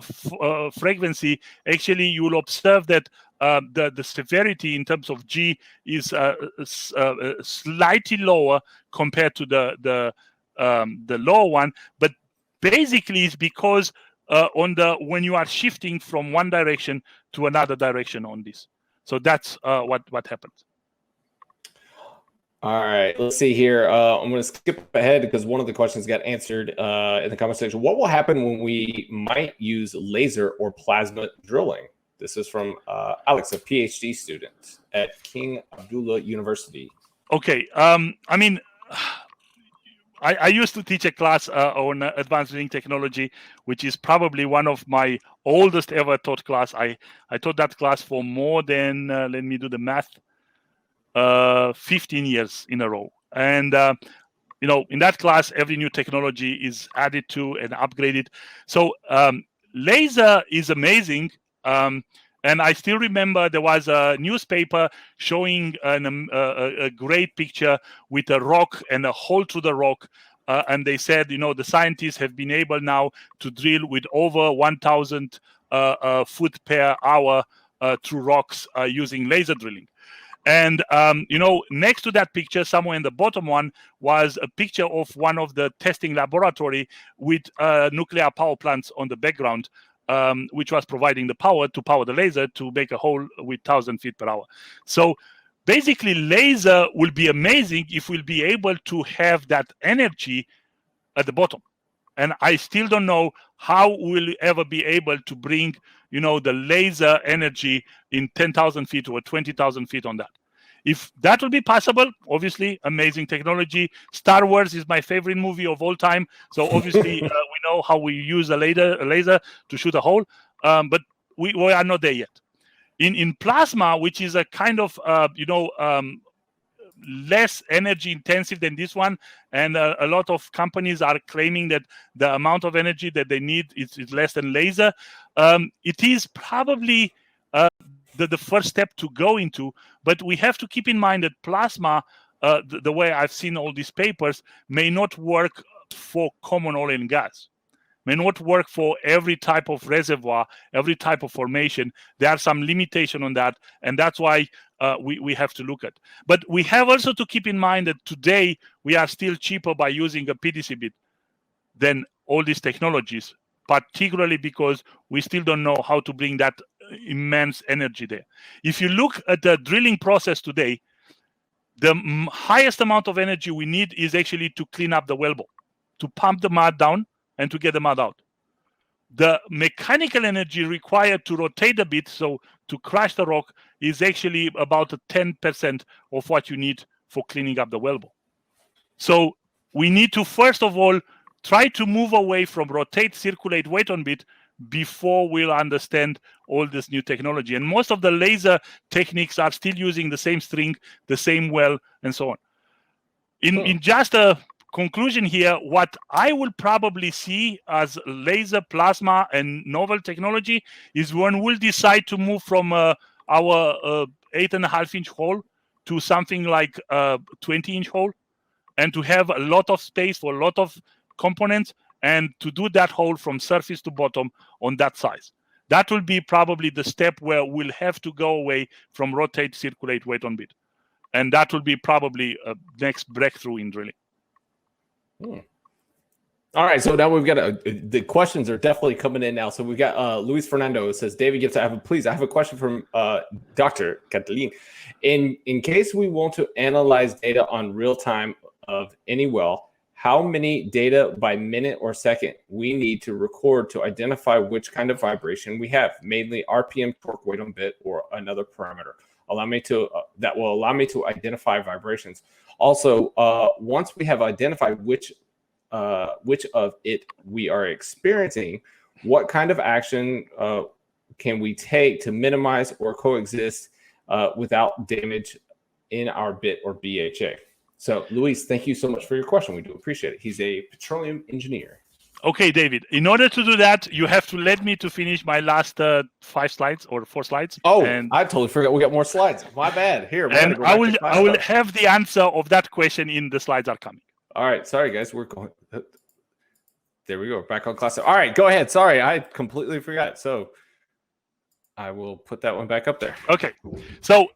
frequency, actually, you will observe that the severity in terms of G is slightly lower compared to the lower one, but basically it's because when you are shifting from one direction to another direction on this. So that's what happens. All right, let's see here. I'm going to skip ahead because one of the questions got answered in the comment section. What will happen when we might use laser or plasma drilling? This is from Alex, a PhD student at King Abdullah University. Okay. I mean, I used to teach a class on advanced drilling technology, which is probably one of my oldest ever taught class. I taught that class for more than, let me do the math, 15 years in a row. And, in that class, every new technology is added to and upgraded. So laser is amazing. And I still remember there was a newspaper showing a great picture with a rock and a hole through the rock. And they said, the scientists have been able now to drill with over 1,000 foot per hour through rocks using laser drilling. And, next to that picture, somewhere in the bottom one, was a picture of one of the testing laboratory with nuclear power plants on the background, which was providing the power to power the laser to make a hole with 1,000 feet per hour. So basically, laser will be amazing if we'll be able to have that energy at the bottom. And I still don't know how we'll ever be able to bring, the laser energy in 10,000 feet or 20,000 feet on that. If that will be possible, obviously, amazing technology. Star Wars is my favorite movie of all time. So obviously, we know how we use a laser to shoot a hole. But we are not there yet. In plasma, which is a kind of, less energy intensive than this one, and a lot of companies are claiming that the amount of energy that they need is less than laser. It is probably the first step to go into, but we have to keep in mind that plasma, the way I've seen all these papers, may not work for common oil and gas, may not work for every type of reservoir, every type of formation. There are some limitation on that, and that's why we have to look at. But we have also to keep in mind that today we are still cheaper by using a PDC bit than all these technologies, particularly because we still don't know how to bring that immense energy there. If you look at the drilling process today, the highest amount of energy we need is actually to clean up the wellbore, to pump the mud down and to get the mud out. The mechanical energy required to rotate the bit, so to crush the rock, is actually about 10% of what you need for cleaning up the wellbore. So we need to, first of all, try to move away from rotate, circulate, wait on bit before we'll understand all this new technology. And most of the laser techniques are still using the same string, the same well, and so on. In just a conclusion here, what I will probably see as laser, plasma, and novel technology is when we'll decide to move from our 8.5-inch hole to something like a 20-inch hole, and to have a lot of space for a lot of components, and to do that hole from surface to bottom on that size. That will be probably the step where we'll have to go away from rotate, circulate, wait on bit. And that will be probably a next breakthrough in drilling. All right, so now we've got the questions are definitely coming in now. So we've got Luis Fernando says, David Gibbs, I have a question from Dr. Catalin. In case we want to analyze data on real time of any well, how many data by minute or second we need to record to identify which kind of vibration we have, mainly RPM, torque, weight on bit, or another parameter. That will allow me to identify vibrations. Also, once we have identified which of it we are experiencing, what kind of action can we take to minimize or coexist without damage in our bit or BHA? So, Luis, thank you so much for your question. We do appreciate it. He's a petroleum engineer. Okay, David, in order to do that, you have to let me to finish my last 5 slides or 4 slides. Oh, and I totally forgot we got more slides. My bad. Here, and I will have the answer of that question in the slides are coming. All right, sorry guys, we're going. There we go, back on class. All right, go ahead. Sorry, I completely forgot. So I will put that one back up there. Okay, so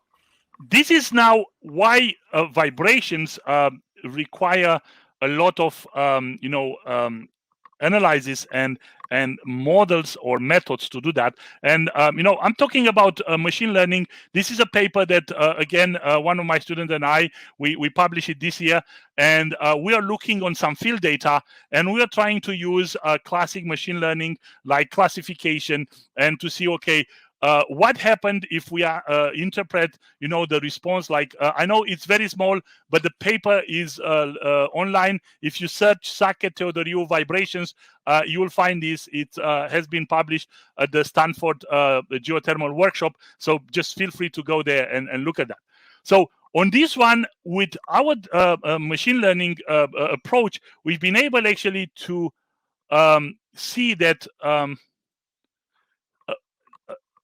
this is now why vibrations require a lot of analysis and models or methods to do that. And I'm talking about machine learning. This is a paper that again one of my students and I we published it this year, and we are looking on some field data, and we are trying to use classic machine learning like classification and to see, okay, what happened if we interpret, the response? Like I know it's very small, but the paper is online. If you search Catalin Teodoriu vibrations, you will find this. It has been published at the Stanford Geothermal Workshop. So just feel free to go there and look at that. So on this one, with our machine learning approach, we've been able actually to see that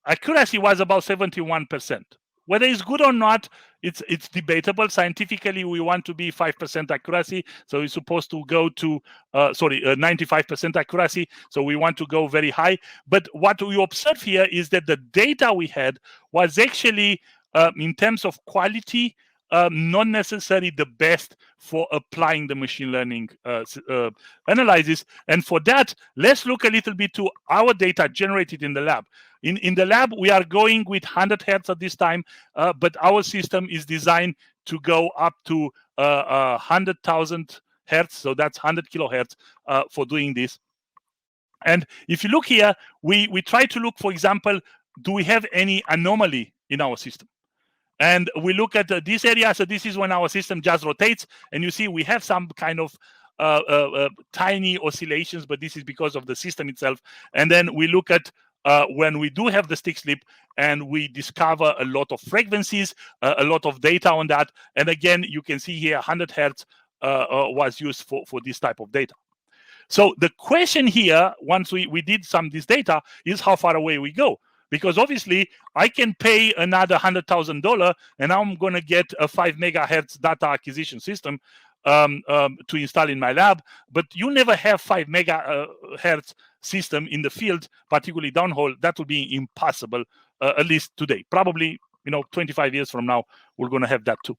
accuracy was about 71%. Whether it's good or not, it's debatable. Scientifically, we want to be 5% accuracy, so we're supposed to go to 95% accuracy. So we want to go very high. But what we observe here is that the data we had was actually, in terms of quality, not necessarily the best for applying the machine learning analysis. And for that, let's look a little bit to our data generated in the lab. In the lab, we are going with 100 hertz at this time, but our system is designed to go up to 100,000 hertz, so that's 100 kilohertz for doing this. And if you look here, we try to look, for example, do we have any anomaly in our system? And we look at this area. So this is when our system just rotates, and you see we have some kind of tiny oscillations, but this is because of the system itself. And then we look at when we do have the stick slip, and we discover a lot of frequencies, a lot of data on that. And again, you can see here 100 hertz was used for this type of data. So the question here, once we did this data, is how far away we go. Because obviously, I can pay another $100,000, and I'm going to get a 5 megahertz data acquisition system to install in my lab. But you never have 5 megahertz system in the field, particularly downhole. That will be impossible, at least today. Probably, 25 years from now, we're going to have that too.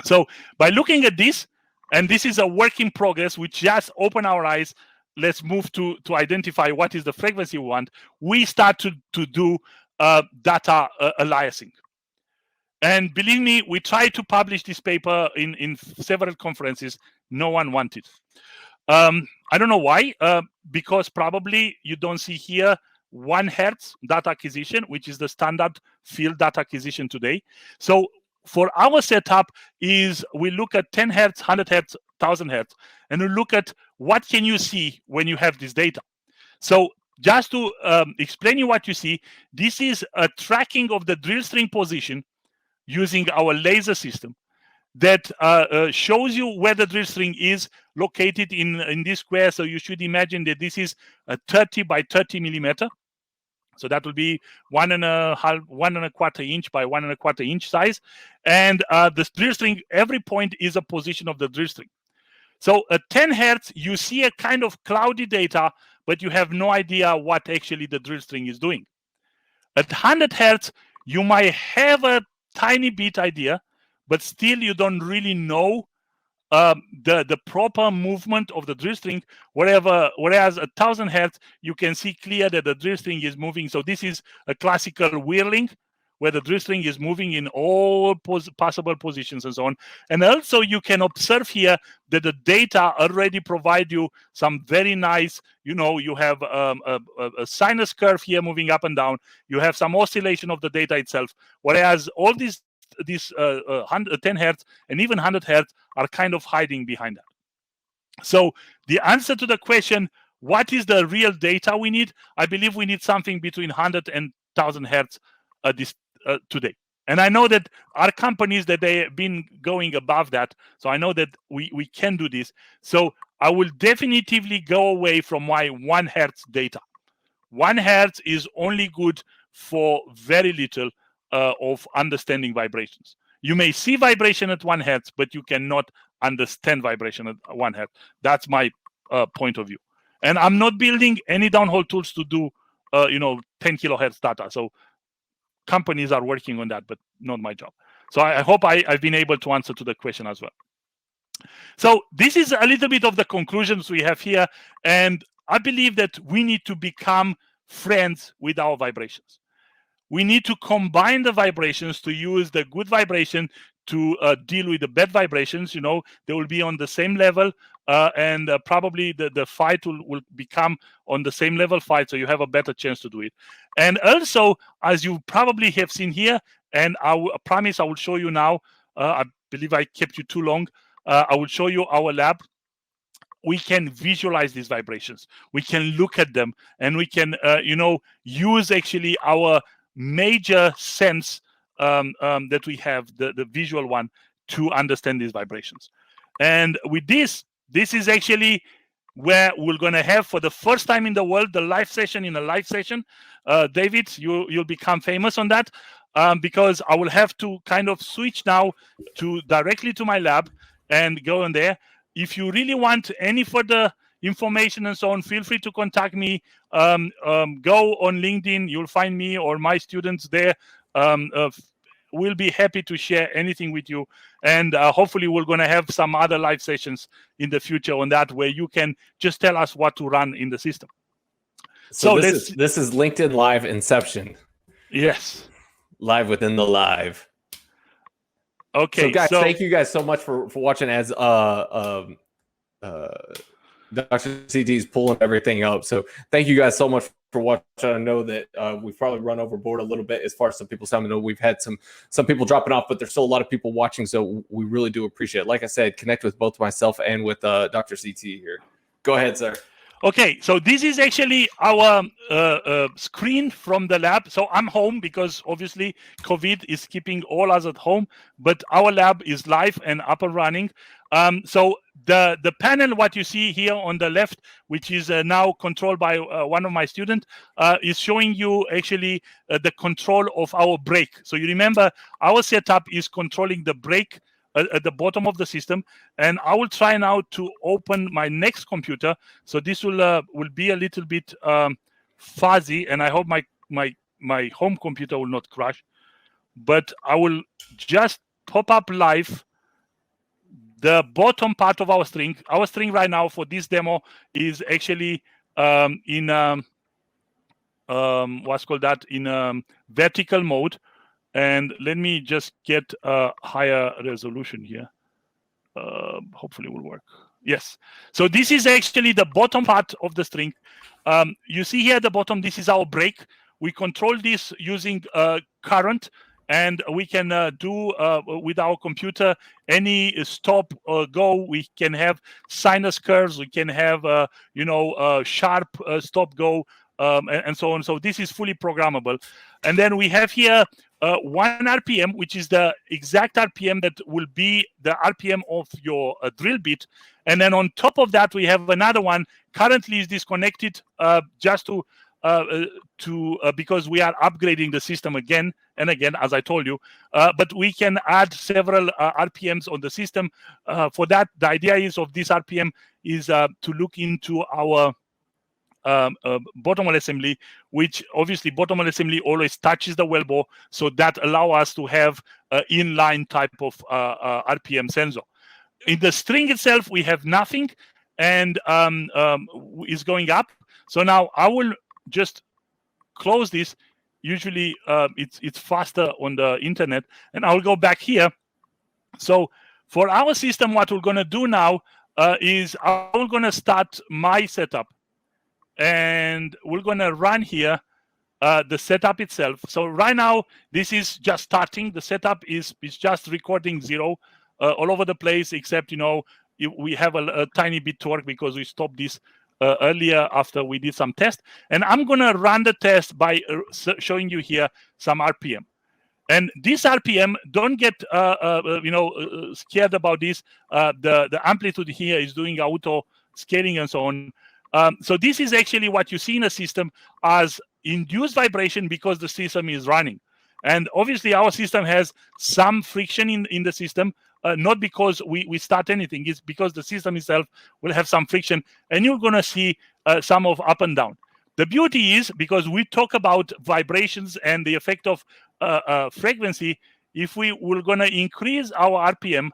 So by looking at this, and this is a work in progress, we just open our eyes. Let's move to identify what is the frequency we want. We start to do data aliasing. And believe me, we tried to publish this paper in several conferences. No one wanted. I don't know why, because probably you don't see here 1 hertz data acquisition, which is the standard field data acquisition today. So for our setup is we look at 10 hertz, 100 hertz, 1000 hertz, and we look at what can you see when you have this data. So just to explain you what you see, this is a tracking of the drill string position using our laser system that shows you where the drill string is located in this square. So you should imagine that this is a 30 by 30 millimeter. So that will be 1.25 inch by 1.25 inch size. And the drill string, every point is a position of the drill string. So at 10 hertz, you see a kind of cloudy data, but you have no idea what actually the drill string is doing. At 100 hertz, you might have a tiny bit idea, but still you don't really know the proper movement of the drill string. Whereas 1,000 hertz, you can see clear that the drill string is moving. So this is a classical whirling, where the drill string is moving in all possible positions and so on. And also you can observe here that the data already provide you some very nice, you have a sinus curve here moving up and down. You have some oscillation of the data itself. Whereas all these 10 hertz and even 100 hertz are kind of hiding behind that. So the answer to the question, what is the real data we need? I believe we need something between 100 and 1,000 hertz today. And I know that our companies that they have been going above that. So I know that we can do this. So I will definitively go away from my 1 hertz data. 1 hertz is only good for very little of understanding vibrations. You may see vibration at 1 hertz, but you cannot understand vibration at 1 hertz. That's my point of view. And I'm not building any downhole tools to do 10 kilohertz data. So companies are working on that, but not my job. So I hope I've been able to answer to the question as well. So this is a little bit of the conclusions we have here. And I believe that we need to become friends with our vibrations. We need to combine the vibrations to use the good vibration to deal with the bad vibrations. They will be on the same level, and probably the fight will become on the same level fight, so you have a better chance to do it. And also, as you probably have seen here, and I promise I will show you now, I believe I kept you too long, I will show you our lab. We can visualize these vibrations. We can look at them, and we can, use actually our major sense that we have, the visual one, to understand these vibrations. And with this is actually where we're going to have, for the first time in the world, the live session in a live session. David, you'll become famous on that, because I will have to kind of switch now directly to my lab and go in there. If you really want any further information and so on, feel free to contact me. Go on LinkedIn, you'll find me or my students there. We'll be happy to share anything with you. And hopefully we're going to have some other live sessions in the future on that, where you can just tell us what to run in the system. So this is LinkedIn Live Inception. Yes. Live within the live. Okay. So guys, thank you guys so much for watching as Dr. CT is pulling everything up. So thank you guys so much for watching. I know that we've probably run overboard a little bit as far as some people's time. I know we've had some people dropping off, but there's still a lot of people watching. So we really do appreciate it. Like I said, connect with both myself and with Dr. CT here. Go ahead, sir. Okay, so this is actually our screen from the lab. So I'm home because obviously COVID is keeping all us at home, but our lab is live and up and running. So the panel, what you see here on the left, which is now controlled by one of my students, is showing you actually the control of our brake. So you remember our setup is controlling the brake at the bottom of the system, and I will try now to open my next computer. So this will be a little bit fuzzy, and I hope my home computer will not crash. But I will just pop up live the bottom part of our string. Our string right now for this demo is actually in what's called that, in vertical mode. And let me just get a higher resolution here. Hopefully it will work. Yes. So this is actually the bottom part of the string. You see here at the bottom, this is our brake. We control this using current, and we can do with our computer any stop or go. We can have sinus curves. We can have, sharp stop go, and so on. So this is fully programmable. And then we have here 1 RPM, which is the exact RPM that will be the RPM of your drill bit. And then on top of that, we have another one. Currently is disconnected just because we are upgrading the system again and again, as I told you. But we can add several RPMs on the system. For that, the idea is of this RPM is to look into our bottom hole assembly, which obviously bottom hole assembly always touches the wellbore, so that allow us to have inline type of RPM sensor. in the string itself, we have nothing, and is going up. So now I will just close this. Usually it's faster on the internet, and I'll go back here. So for our system, what we're going to do now is I'm going to start my setup, and we're going to run here the setup itself. So right now, this is just starting. The setup is just recording 0 all over the place, except, we have a tiny bit torque because we stopped this earlier after we did some test. And I'm going to run the test by showing you here some RPM. And this RPM, don't get scared about this. The amplitude here is doing auto scaling and so on. So this is actually what you see in a system as induced vibration because the system is running. And obviously our system has some friction in the system, not because we start anything. It's because the system itself will have some friction, and you're going to see some of up and down. The beauty is, because we talk about vibrations and the effect of frequency, if we were going to increase our RPM,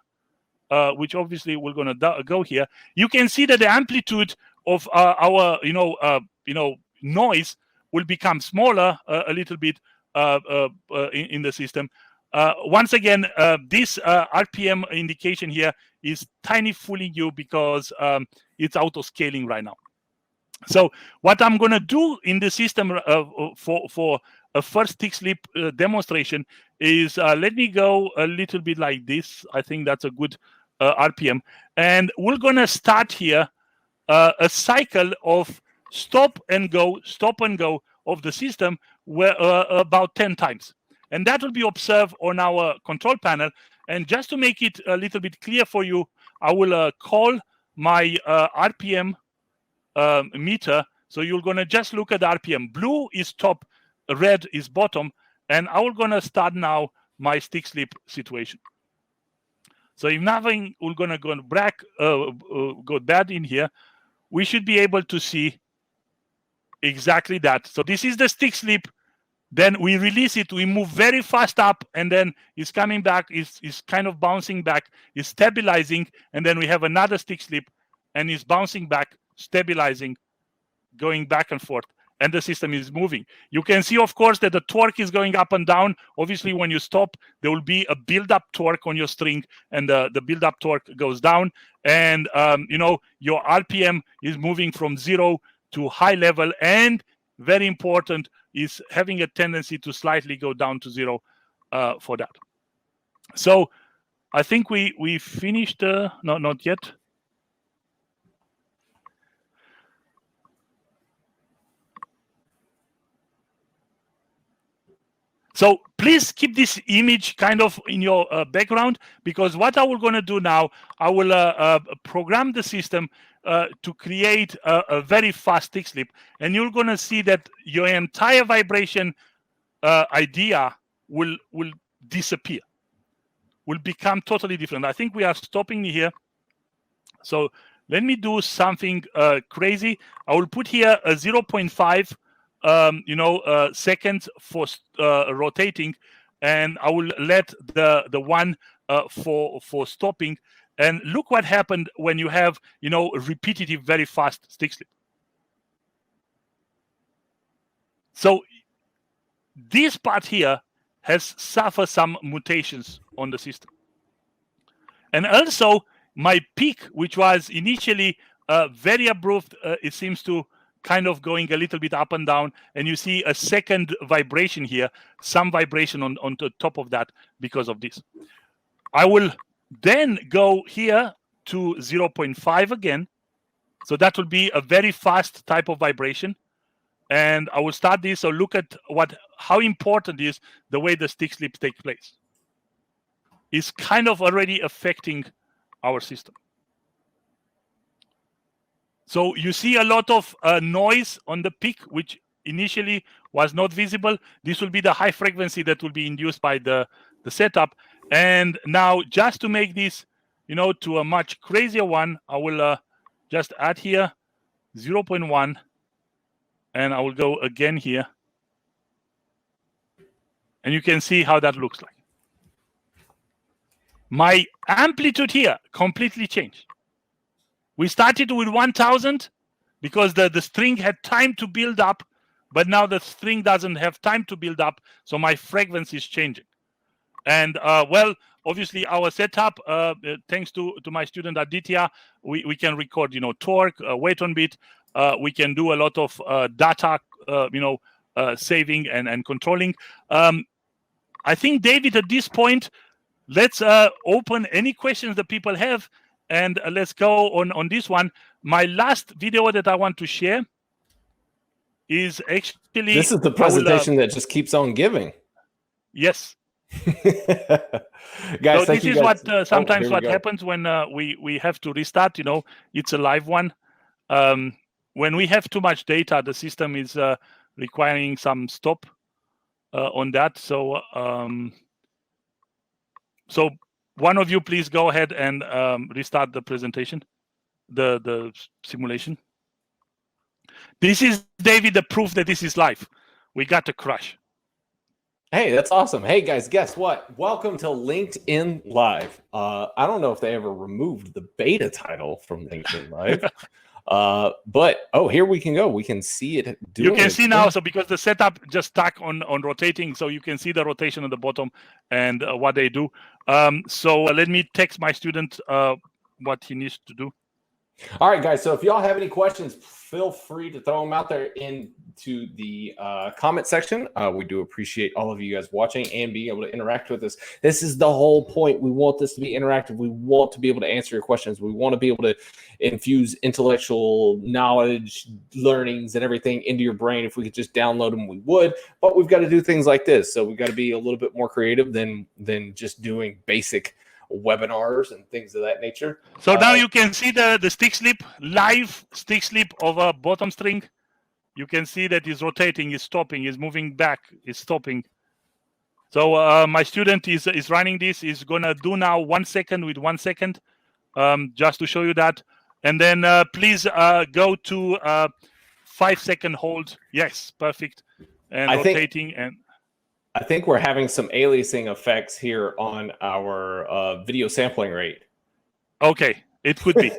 which obviously we're going to go here, you can see that the amplitude of our noise will become smaller a little bit in the system. Once again, this RPM indication here is tiny fooling you because it's auto scaling right now. So what I'm going to do in the system for a first stick slip demonstration is let me go a little bit like this. I think that's a good RPM. And we're going to start here a cycle of stop and go of the system where about 10 times. And that will be observed on our control panel. And just to make it a little bit clear for you, I will call my RPM meter. So you're going to just look at the RPM. Blue is top, red is bottom. And I'm going to start now my stick slip situation. So if nothing we're going to go bad in here, we should be able to see exactly that. So this is the stick slip. Then we release it, we move very fast up, and then it's coming back, it's kind of bouncing back, it's stabilizing, and then we have another stick slip, and it's bouncing back, stabilizing, going back and forth, and the system is moving. You can see, of course, that the torque is going up and down. Obviously, when you stop, there will be a build-up torque on your string, and the build-up torque goes down, and your RPM is moving from 0 to high level, and very important, is having a tendency to slightly go down to 0 for that. So I think we finished, no, not yet. So please keep this image kind of in your background, because what I will going to do now, I will program the system to create a very fast stick slip, and you're going to see that your entire vibration idea will disappear, will become totally different. I think we are stopping here. So let me do something crazy. I will put here a 0.5 seconds for rotating, and I will let the one for stopping. And look what happened when you have repetitive, very fast stick slip. So this part here has suffered some mutations on the system, and also my peak, which was initially very abrupt, it seems to kind of going a little bit up and down, and you see a second vibration here, some vibration on the top of that because of this. I will then go here to 0.5 again, so that will be a very fast type of vibration, and I will start this. So look at how important is the way the stick slips take place. It's kind of already affecting our system. So you see a lot of noise on the peak, which initially was not visible. This will be the high frequency that will be induced by the setup. And now, just to make this, to a much crazier one, I will just add here 0.1, and I will go again here. And you can see how that looks like. my amplitude here completely changed. We started with 1000 because the string had time to build up, but now the string doesn't have time to build up, so my frequency is changing. And well, obviously our setup, thanks to my student Aditya, we can record, torque, weight on bit. We can do a lot of data, saving and controlling. I think, David, at this point, let's open any questions that people have, and let's go on this one. My last video that I want to share is actually... This is the presentation that just keeps on giving. Yes. Guys, so this is guys. What sometimes what happens when we have to restart. It's a live one. When we have too much data, the system is requiring some stop on that. So so one of you please go ahead and restart the presentation, the simulation. This is, David, the proof that this is live. We got a crash. Hey, that's awesome. Hey, guys, guess what? Welcome to LinkedIn Live. I don't know if they ever removed the beta title from LinkedIn Live. But, here we can go. We can see it. You can see now, so because the setup just stuck on rotating, so you can see the rotation at the bottom and what they do. So let me text my student what he needs to do. All right, guys. So if y'all have any questions, feel free to throw them out there into the comment section. We do appreciate all of you guys watching and being able to interact with us. This is the whole point. We want this to be interactive. We want to be able to answer your questions. We want to be able to infuse intellectual knowledge, learnings, and everything into your brain. If we could just download them, we would. But we've got to do things like this. So we've got to be a little bit more creative than just doing basic webinars and things of that nature. So now you can see the stick slip, live stick slip of a bottom string. You can see that it's rotating, it's stopping, it's moving back, it's stopping. So my student is running this. He's gonna do now 1 second with 1 second, just to show you that. And then please go to 5 second hold. Yes, perfect. And rotating I think we're having some aliasing effects here on our video sampling rate. Okay, it could be.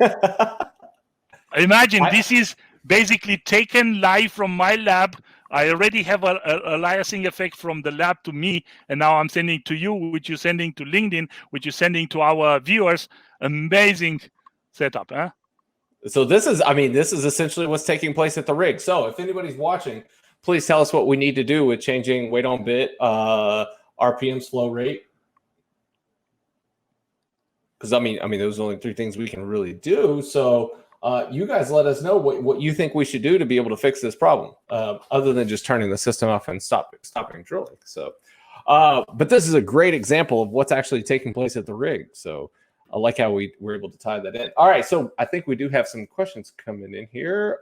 Imagine this is basically taken live from my lab. I already have a aliasing effect from the lab to me, and now I'm sending to you, which you're sending to LinkedIn, which you're sending to our viewers. Amazing setup, huh? So this is essentially what's taking place at the rig. So if anybody's watching, please tell us what we need to do with changing weight on bit, RPMs, flow rate. Because I mean, those are only 3 things we can really do. So you guys let us know what you think we should do to be able to fix this problem, other than just turning the system off and stopping drilling. So, but this is a great example of what's actually taking place at the rig. So I like how we were able to tie that in. All right, so I think we do have some questions coming in here.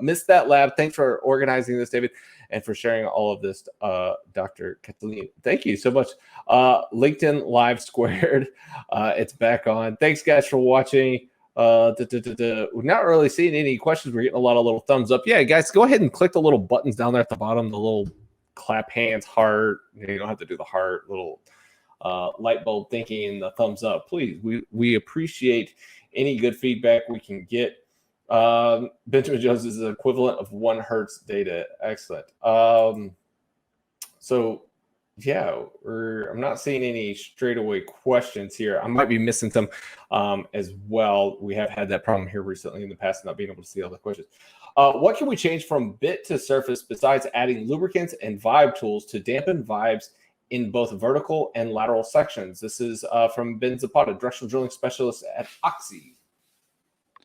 Missed that lab. Thanks for organizing this, David, and for sharing all of this, Dr. Catalin. Thank you so much. LinkedIn Live squared. It's back on. Thanks, guys, for watching. We're not really seeing any questions. We're getting a lot of little thumbs up. Yeah, guys, go ahead and click the little buttons down there at the bottom, the little clap hands, heart. You don't have to do the heart, little light bulb thinking and the thumbs up. Please, we appreciate any good feedback we can get. Benjamin Jones is the equivalent of 1 hertz data. Excellent. So yeah, I'm not seeing any straightaway questions here. I might be missing some as well. We have had that problem here recently in the past, not being able to see all the questions. What can we change from bit to surface besides adding lubricants and vibe tools to dampen vibes in both vertical and lateral sections? This is from Ben Zapata, directional drilling specialist at Oxy.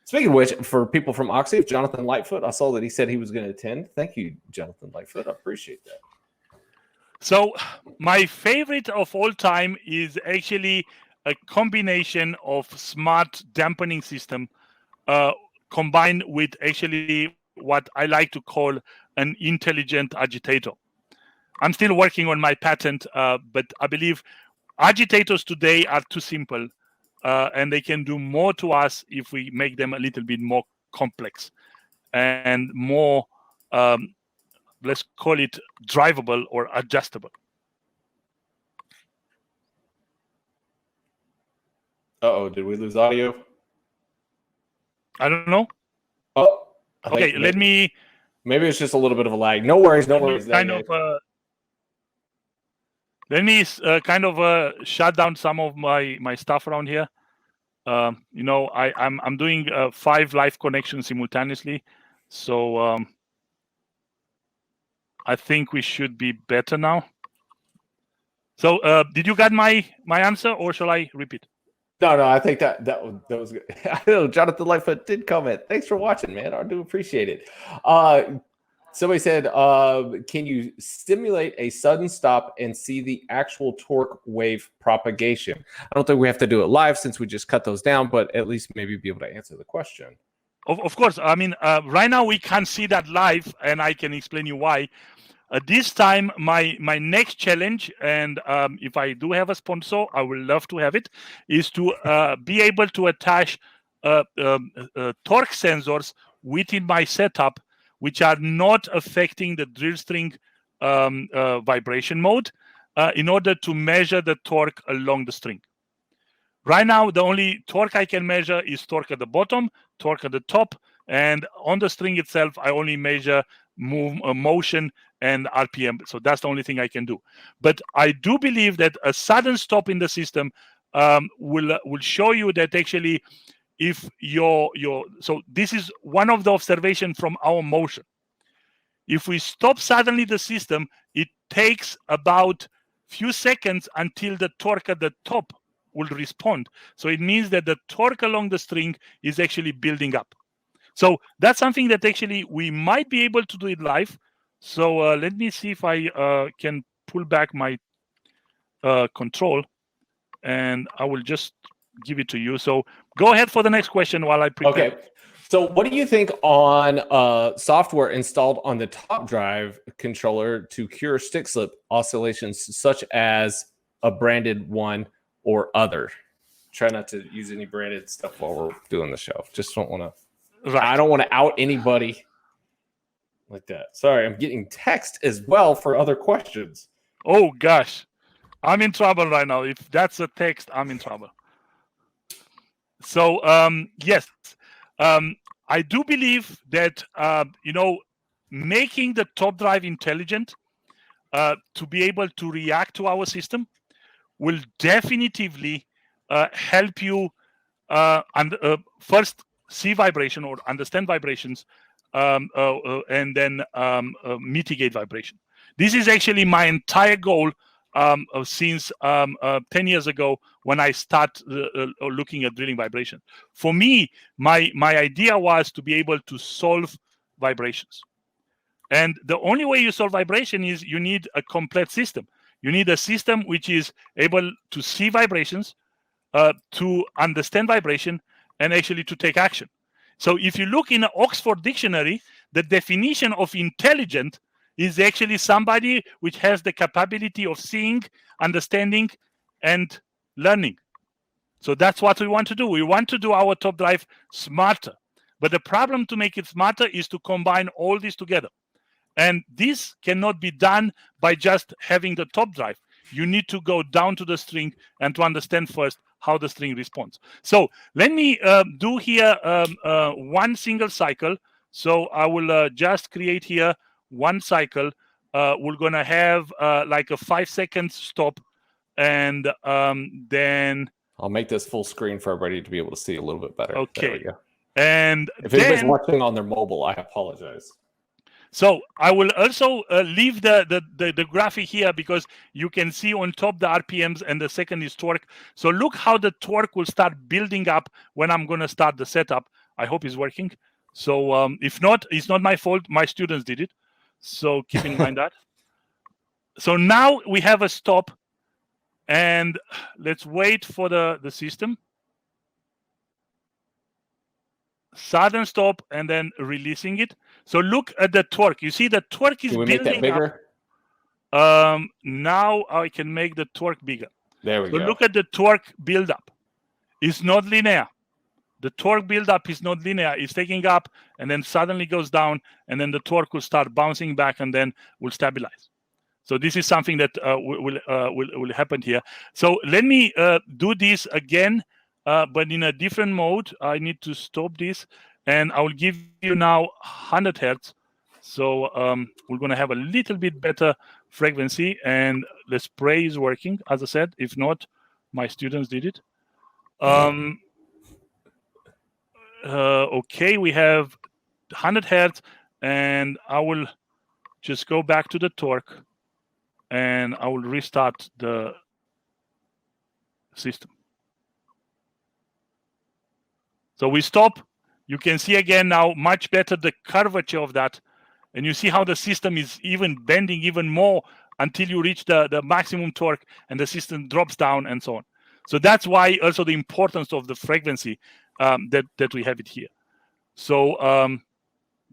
Speaking of which, for people from Oxy, Jonathan Lightfoot, I saw that he said he was going to attend. Thank you, Jonathan Lightfoot. I appreciate that. So my favorite of all time is actually a combination of smart dampening system combined with actually what I like to call an intelligent agitator. I'm still working on my patent, but I believe agitators today are too simple, and they can do more to us if we make them a little bit more complex and more, let's call it drivable or adjustable. Uh-oh, did we lose audio? I don't know. Oh, Okay, maybe it's just a little bit of a lag. No worries, no worries. Let me kind of shut down some of my stuff around here. I'm doing 5 live connections simultaneously, so I think we should be better now. So did you get my answer, or shall I repeat? No, I think that was good. I know Jonathan Lightfoot did comment. Thanks for watching, man. I do appreciate it. Somebody said, can you simulate a sudden stop and see the actual torque wave propagation? I don't think we have to do it live since we just cut those down, but at least maybe be able to answer the question. Of course. I mean, right now we can't see that live, and I can explain you why. This time, my next challenge, and if I do have a sponsor, I would love to have it, is to be able to attach torque sensors within my setup, which are not affecting the drill string vibration mode, in order to measure the torque along the string. Right now, the only torque I can measure is torque at the bottom, torque at the top, and on the string itself, I only measure motion and RPM. So that's the only thing I can do. But I do believe that a sudden stop in the system will show you that actually, if so this is one of the observations from our motion. If we stop suddenly the system, it takes about few seconds until the torque at the top will respond. So it means that the torque along the string is actually building up. So that's something that actually we might be able to do it live. So let me see if I can pull back my control, and I will just give it to you. So go ahead for the next question while I prepare. Okay. So what do you think on software installed on the top drive controller to cure stick slip oscillations, such as a branded one or other? Try not to use any branded stuff while we're doing the show. Just don't want to. Right. I don't want to out anybody like that. Sorry, I'm getting text as well for other questions. Oh gosh, I'm in trouble right now. If that's a text, I'm in trouble. So yes, I do believe that making the top drive intelligent to be able to react to our system will definitively help you first see vibration or understand vibrations, and then mitigate vibration. This is actually my entire goal since 10 years ago when I start looking at drilling vibration. For me, my idea was to be able to solve vibrations. And the only way you solve vibration is you need a complete system. You need a system which is able to see vibrations, to understand vibration, and actually to take action. So if you look in the Oxford Dictionary, the definition of intelligent is actually somebody which has the capability of seeing, understanding, and learning. So that's what we want to do. We want to do our top drive smarter. But the problem to make it smarter is to combine all this together. And this cannot be done by just having the top drive. You need to go down to the string and to understand first how the string responds. So let me do here one single cycle. So I will just create here one cycle. We're going to have like a 5-second stop. And then I'll make this full screen for everybody to be able to see a little bit better. Okay. There we go. And if anybody's watching on their mobile, I apologize. So I will also leave the graphic here because you can see on top the RPMs and the second is torque. So look how the torque will start building up when I'm going to start the setup. I hope it's working. So if not, it's not my fault. My students did it. So keep in mind that. So now we have a stop, and let's wait for the system. Sudden stop and then releasing it. So look at the torque. You see the torque is building up. Can we make that bigger? Now I can make the torque bigger. There we go. So look at the torque build up. It's not linear. The torque build up is not linear. It's taking up and then suddenly goes down, and then the torque will start bouncing back and then will stabilize. So this is something that will happen here. So let me do this again but in a different mode. I need to stop this, and I will give you now 100 hertz. So we're going to have a little bit better frequency, and the spray is working, as I said. If not, my students did it. Okay, we have 100 hertz, and I will just go back to the torque, and I will restart the system. So we stop. You can see again now much better the curvature of that. And you see how the system is even bending even more until you reach the maximum torque, and the system drops down and so on. So that's why also the importance of the frequency that we have it here. So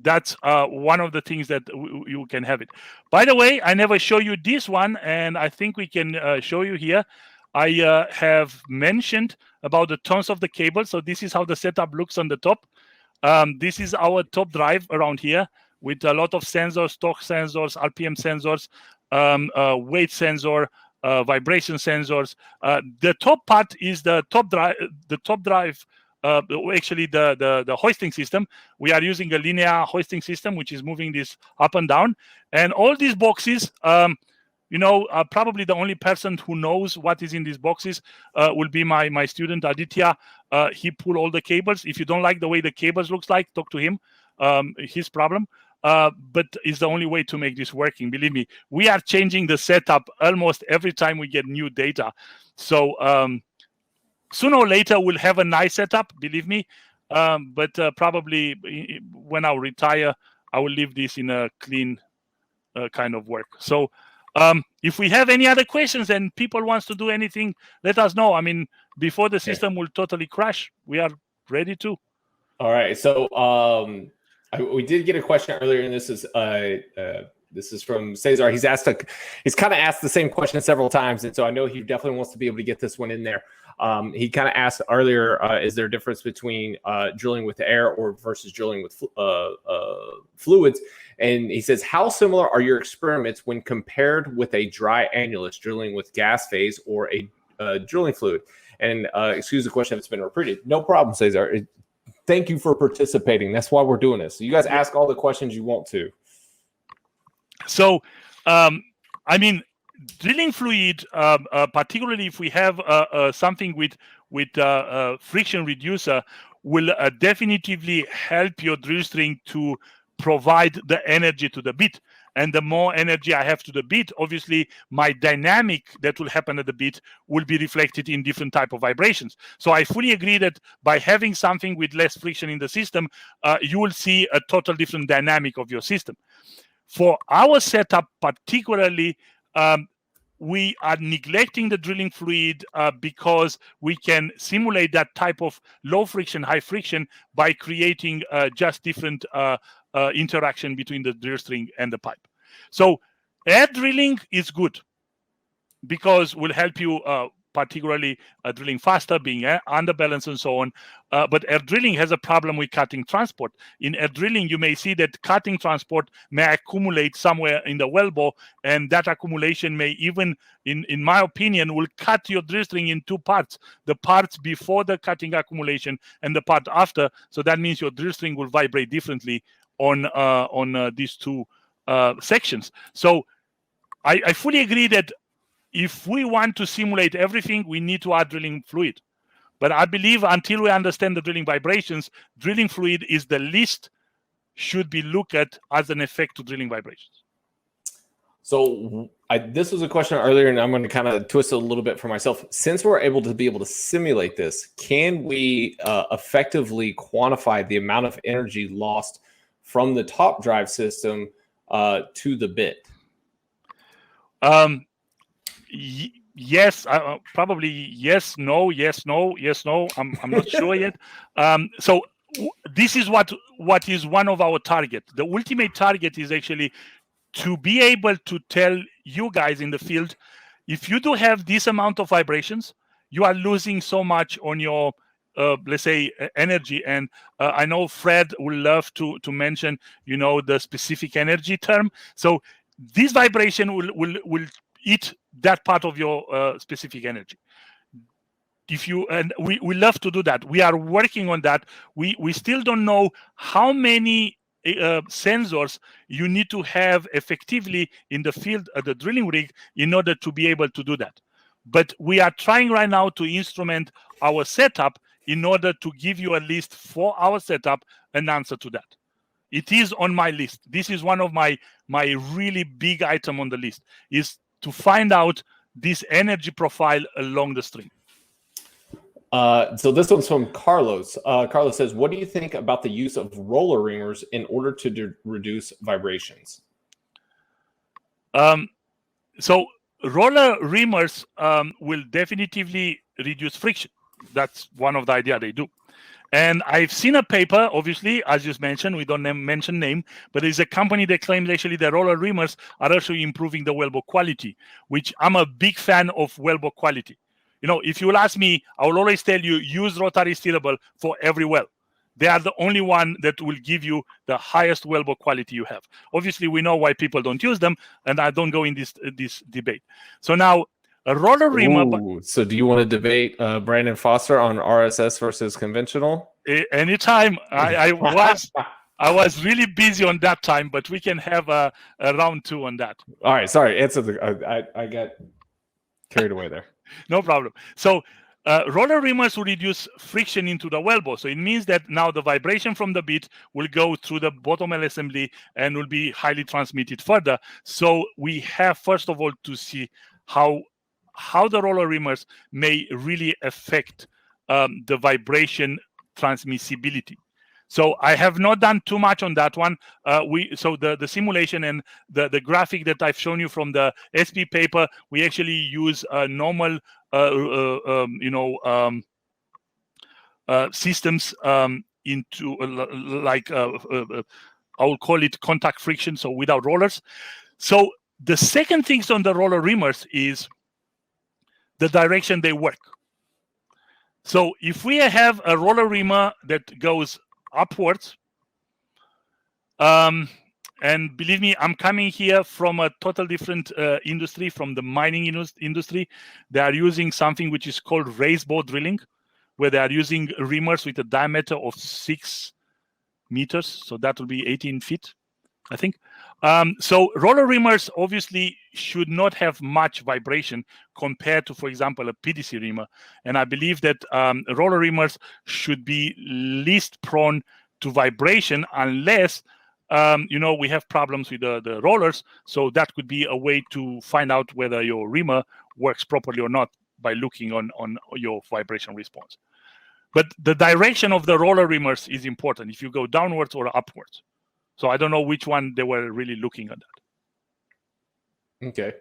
that's one of the things that you can have it. By the way, I never show you this one, and I think we can show you here. I have mentioned about the tones of the cable. So this is how the setup looks on the top. This is our top drive around here with a lot of sensors, torque sensors, RPM sensors, weight sensor, vibration sensors. The top part is the top drive. Actually, the hoisting system. We are using a linear hoisting system, which is moving this up and down. And all these boxes, probably the only person who knows what is in these boxes will be my student Aditya. He pulled all the cables. If you don't like the way the cables looks like, talk to him. His problem. But it's the only way to make this working. Believe me, we are changing the setup almost every time we get new data. So sooner or later, we'll have a nice setup, believe me. But probably when I retire, I will leave this in a clean kind of work. So if we have any other questions and people wants to do anything, let us know. I mean, before the system will totally crash, we are ready to. All right. So we did get a question earlier, and this is from Cesar. He's kind of asked the same question several times, and so I know he definitely wants to be able to get this one in there. He kind of asked earlier, is there a difference between drilling with air or versus drilling with fluids? And he says, how similar are your experiments when compared with a dry annulus drilling with gas phase or a drilling fluid? And excuse the question if it's been repeated. No problem, Cesar. Thank you for participating. That's why we're doing this. So you guys ask all the questions you want to. So, I mean, drilling fluid, particularly if we have something with friction reducer, will definitively help your drill string to provide the energy to the bit. And the more energy I have to the bit, obviously my dynamic that will happen at the bit will be reflected in different type of vibrations. So I fully agree that by having something with less friction in the system, you will see a total different dynamic of your system. For our setup particularly, we are neglecting the drilling fluid because we can simulate that type of low friction, high friction by creating just different interaction between the drill string and the pipe. So air drilling is good because will help you particularly drilling faster, being under balance and so on. But air drilling has a problem with cutting transport. In air drilling, you may see that cutting transport may accumulate somewhere in the wellbore, and that accumulation may even, in my opinion, will cut your drill string in two parts. The parts before the cutting accumulation and the part after. So that means your drill string will vibrate differently on these two sections. So I fully agree that if we want to simulate everything, we need to add drilling fluid. But I believe until we understand the drilling vibrations, drilling fluid is the least should be looked at as an effect to drilling vibrations. So this was a question earlier, and I'm going to kind of twist it a little bit for myself. Since we're able to simulate this, can we effectively quantify the amount of energy lost from the top drive system to the bit? Yes, probably yes, no, yes, no, yes, no. I'm not sure yet. So this is what is one of our target. The ultimate target is actually to be able to tell you guys in the field, if you do have this amount of vibrations, you are losing so much on your let's say energy. And I know Fred will love to mention, the specific energy term. So this vibration will eat that part of your specific energy. we love to do that. We are working on that. We still don't know how many sensors you need to have effectively in the field at the drilling rig in order to be able to do that. But we are trying right now to instrument our setup in order to give you at least for our setup an answer to that. It is on my list. This is one of my really big item on the list, is to find out this energy profile along the string. So this one's from Carlos. Carlos says, what do you think about the use of roller reamers in order to reduce vibrations? So roller reamers will definitively reduce friction. That's one of the idea they do. And I've seen a paper, obviously, as you mentioned, we don't mention name, but there's a company that claims actually the roller reamers are also improving the wellbore quality, which I'm a big fan of wellbore quality. You know, if you'll ask me, I will always tell you, use rotary steerable for every well. They are the only one that will give you the highest wellbore quality you have. Obviously, we know why people don't use them, and I don't go in this debate. So now, a roller reamer. So do you want to debate Brandon Foster on RSS versus conventional? Anytime. I was really busy on that time, but we can have a round 2 on that. All right. Sorry. I got carried away there. No problem. So roller reamers will reduce friction into the wellbore. So it means that now the vibration from the bit will go through the bottom assembly and will be highly transmitted further. So we have, first of all, to see how the roller reamers may really affect the vibration transmissibility. So I have not done too much on that one. So the simulation and the graphic that I've shown you from the SP paper, we actually use normal, systems into I will call it contact friction, so without rollers. So the second thing on the roller reamers is the direction they work. So if we have a roller reamer that goes upwards, and believe me, I'm coming here from a total different industry, from the mining industry. They are using something which is called raise bore drilling, where they are using reamers with a diameter of 6 meters. So that will be 18 feet, I think. So roller reamers obviously should not have much vibration compared to, for example, a PDC reamer. And I believe that roller reamers should be least prone to vibration unless, we have problems with the rollers. So that could be a way to find out whether your reamer works properly or not by looking on your vibration response. But the direction of the roller reamers is important, if you go downwards or upwards. So I don't know which one they were really looking at that. Okay.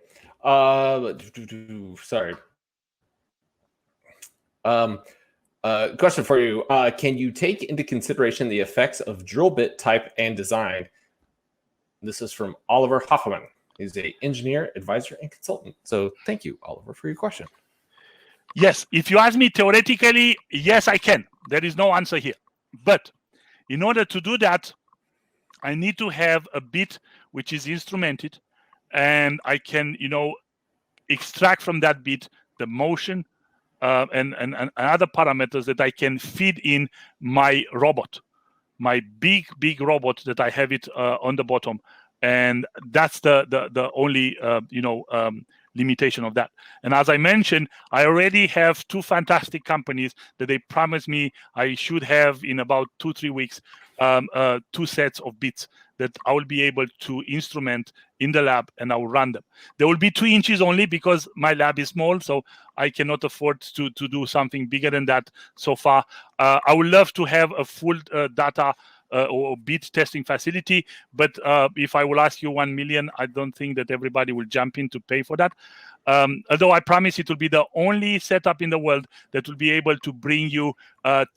Sorry. Question for you. Can you take into consideration the effects of drill bit type and design? This is from Oliver Hoffman. He's an engineer, advisor, and consultant. So thank you, Oliver, for your question. Yes. If you ask me theoretically, yes, I can. There is no answer here. But in order to do that, I need to have a bit which is instrumented, and I can, extract from that bit the motion and other parameters that I can feed in my robot, my big robot that I have it on the bottom, and that's the only limitation of that. And as I mentioned, I already have 2 fantastic companies that they promised me I should have in about 2-3 weeks. 2 sets of bits that I will be able to instrument in the lab, and I will run them. There will be 2 inches only because my lab is small, so I cannot afford to do something bigger than that so far. I would love to have a full data or bit testing facility, but if I will ask you 1 million, I don't think that everybody will jump in to pay for that. Although I promise it will be the only setup in the world that will be able to bring you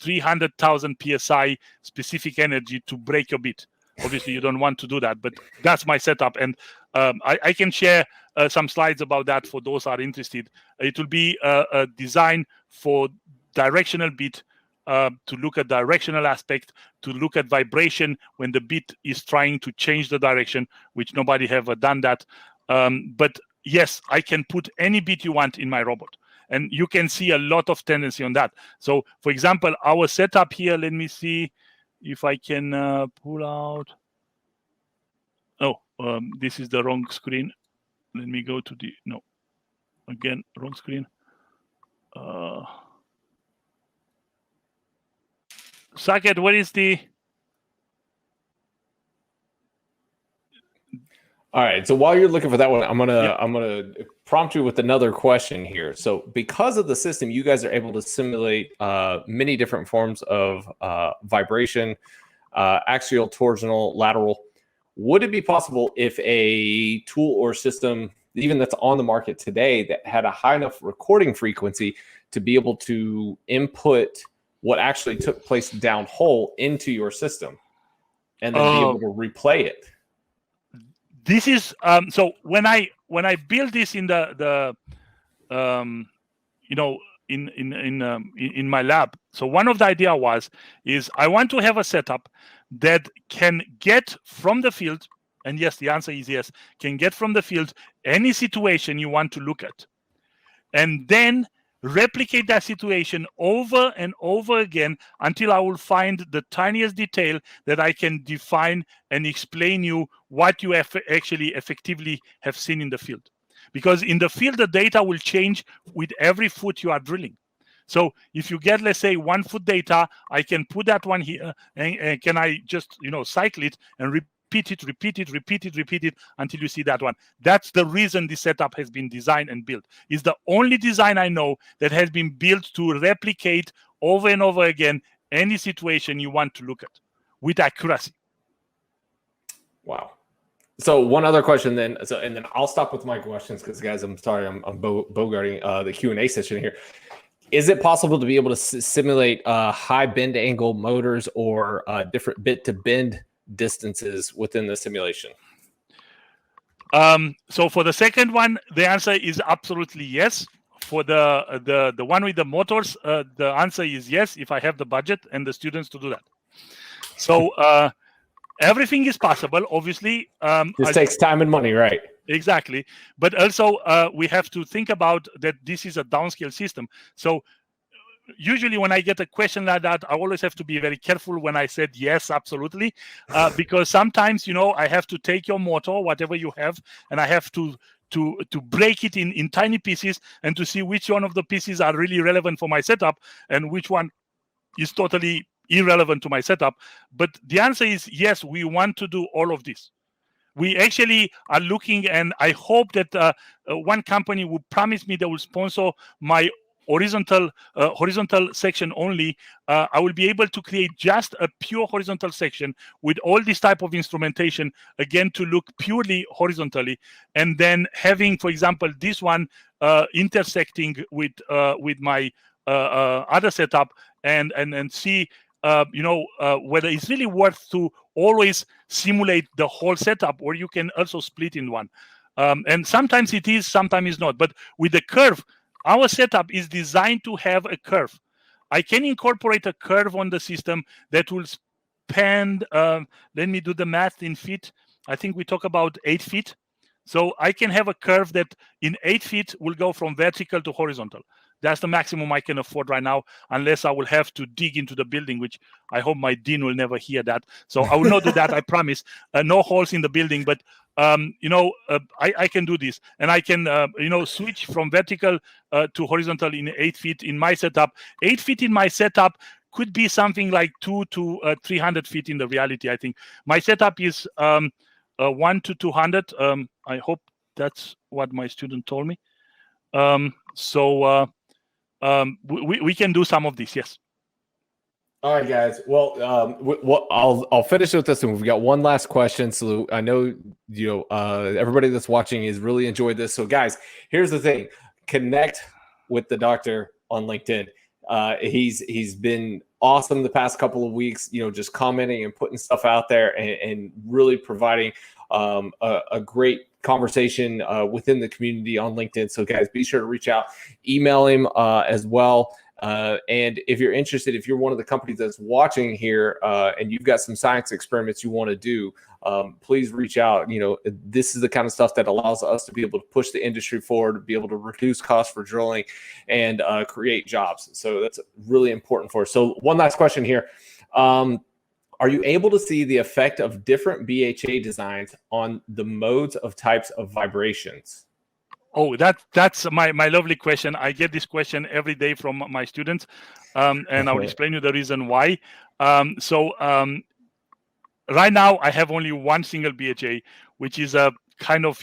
300,000 PSI specific energy to break your bit. Obviously, you don't want to do that, but that's my setup. And I can share some slides about that for those who are interested. It will be a design for directional bit, to look at directional aspect, to look at vibration when the bit is trying to change the direction, which nobody have done that. But yes, I can put any bit you want in my robot. And you can see a lot of tendency on that. So, for example, our setup here, let me see if I can pull out. Oh, this is the wrong screen. Let me go to the, no, again, wrong screen. Saket, what is the... All right. So while you're looking for that one, I'm gonna prompt you with another question here. So because of the system, you guys are able to simulate many different forms of vibration, axial, torsional, lateral. Would it be possible if a tool or system, even that's on the market today, that had a high enough recording frequency to be able to input what actually took place downhole into your system and then be able to replay it? This is so when I build this in the in my lab. So one of the idea is I want to have a setup that can get from the field, and yes, the answer is yes, can get from the field any situation you want to look at, and then replicate that situation over and over again until I will find the tiniest detail that I can define and explain you what you actually effectively have seen in the field. Because in the field, the data will change with every foot you are drilling. So if you get, let's say, 1 foot data, I can put that one here, and can I just, cycle it and repeat it until you see that one. That's the reason this setup has been designed and built. It's the only design I know that has been built to replicate over and over again any situation you want to look at with accuracy. Wow. So one other question then, and then I'll stop with my questions because, guys, I'm sorry, I'm bogarting the Q&A session here. Is it possible to be able to simulate high bend angle motors or different bit to bend distances within the simulation? So for the second one, the answer is absolutely yes. For the one with the motors, the answer is yes, if I have the budget and the students to do that. So everything is possible, obviously. This takes time and money, right? Exactly. But also, we have to think about that this is a downscale system. So usually when I get a question like that, I always have to be very careful when I said yes, absolutely. Because sometimes, I have to take your motor, whatever you have, and I have to break it in tiny pieces and to see which one of the pieces are really relevant for my setup and which one is totally irrelevant to my setup. But the answer is yes, we want to do all of this. We actually are looking, and I hope that one company will promise me they will sponsor my horizontal section only. I will be able to create just a pure horizontal section with all this type of instrumentation, again, to look purely horizontally, and then having, for example, this one intersecting with my other setup, and see whether it's really worth to always simulate the whole setup, or you can also split in one. And sometimes it is, sometimes it's not. But with the curve, our setup is designed to have a curve. I can incorporate a curve on the system that will span, let me do the math in feet. I think we talk about 8 feet. So I can have a curve that in 8 feet will go from vertical to horizontal. That's the maximum I can afford right now, unless I will have to dig into the building, which I hope my dean will never hear that. So I will not do that, I promise. No holes in the building, but I can do this. And I can, switch from vertical to horizontal in 8 feet in my setup. 8 feet in my setup could be something like 200 to 300 feet in the reality, I think. My setup is 1 to 200. I hope that's what my student told me. We can do some of this, yes. All right, guys. Well, I'll finish with this, and we've got one last question. So I know everybody that's watching has really enjoyed this. So, guys, here's the thing: connect with the doctor on LinkedIn. He's been awesome the past couple of weeks. Just commenting and putting stuff out there, and really providing a great conversation within the community on LinkedIn. So, guys, be sure to reach out, email him as well. And if you're interested, if you're one of the companies that's watching here and you've got some science experiments you want to do, please reach out. This is the kind of stuff that allows us to be able to push the industry forward, to be able to reduce costs for drilling and create jobs. So that's really important for us. So one last question here. Are you able to see the effect of different BHA designs on the modes of types of vibrations? Oh, that's my lovely question. I get this question every day from my students, and I'll explain you the reason why. Right now, I have only one single BHA, which is a kind of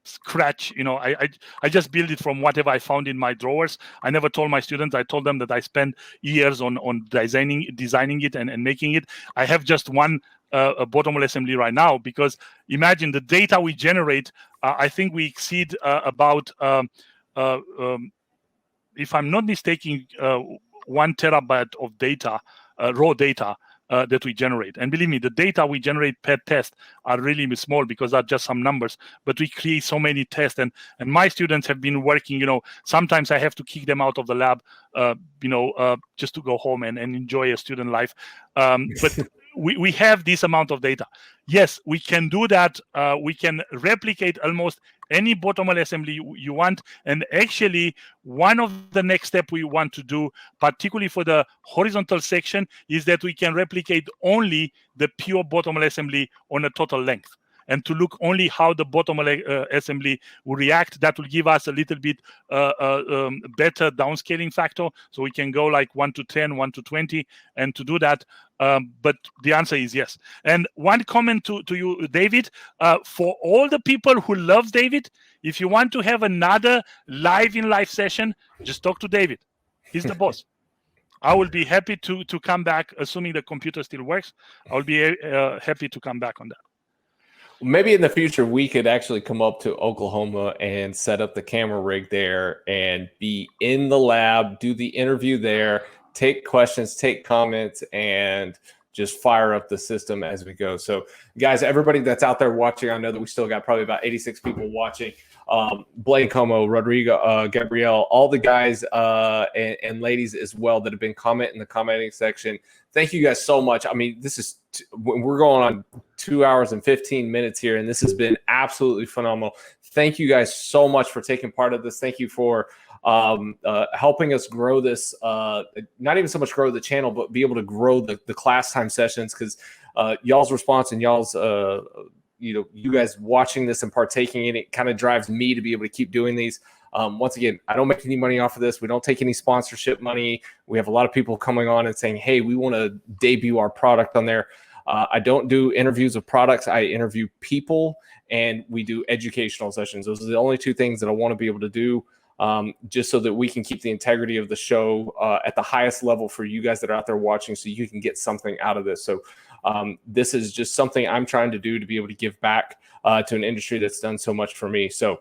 scratch. I just built it from whatever I found in my drawers. I never told my students. I told them that I spent years on designing it and making it. I have just one a bottom hole assembly right now, because imagine the data we generate. I think we exceed about, if I'm not mistaken, 1 terabyte of data, raw data that we generate. And believe me, the data we generate per test are really small, because they're just some numbers, but we create so many tests. And my students have been working, sometimes I have to kick them out of the lab, just to go home and enjoy a student life. But we have this amount of data. Yes, we can do that. We can replicate almost any bottom hole assembly you want. And actually, one of the next step we want to do, particularly for the horizontal section, is that we can replicate only the pure bottom hole assembly on a total length, and to look only how the bottom hole assembly will react. That will give us a little bit better downscaling factor. So we can go like 1 to 10, 1 to 20, and to do that. But the answer is yes. And one comment to you, David, for all the people who love David, if you want to have another live session, just talk to David. He's the boss. I will be happy to come back, assuming the computer still works. I will be happy to come back on that. Maybe in the future, we could actually come up to Oklahoma and set up the camera rig there and be in the lab, do the interview there, take questions, take comments, and just fire up the system as we go. So guys, everybody that's out there watching, I know that we still got probably about 86 people watching. Blaine Como, Rodrigo, Gabrielle, all the guys and ladies as well that have been commenting in the commenting section. Thank you guys so much. I mean, we're going on 2 hours and 15 minutes here, and this has been absolutely phenomenal. Thank you guys so much for taking part of this. Thank you for helping us grow this, not even so much grow the channel, but be able to grow the class time sessions, because y'all's response and y'all's you guys watching this and partaking in it kind of drives me to be able to keep doing these. Once again, I don't make any money off of this. We don't take any sponsorship money. We have a lot of people coming on and saying, hey, we want to debut our product on there. I don't do interviews of products. I interview people, and we do educational sessions. Those are the only two things that I want to be able to do, just so that we can keep the integrity of the show at the highest level for you guys that are out there watching, so you can get something out of this. So this is just something I'm trying to do to be able to give back to an industry that's done so much for me. So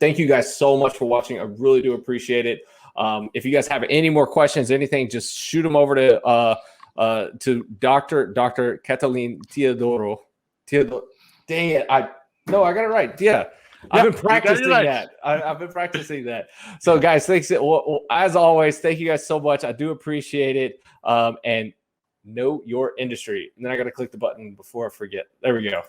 thank you guys so much for watching. I really do appreciate it. If you guys have any more questions, anything, just shoot them over to Dr. Catalin Teodoriu. Dang it. I got it right. Yeah. I've been practicing that. I've been practicing that. So guys, thanks. Well, as always, thank you guys so much. I do appreciate it. And know your industry. And then I got to click the button before I forget. There we go.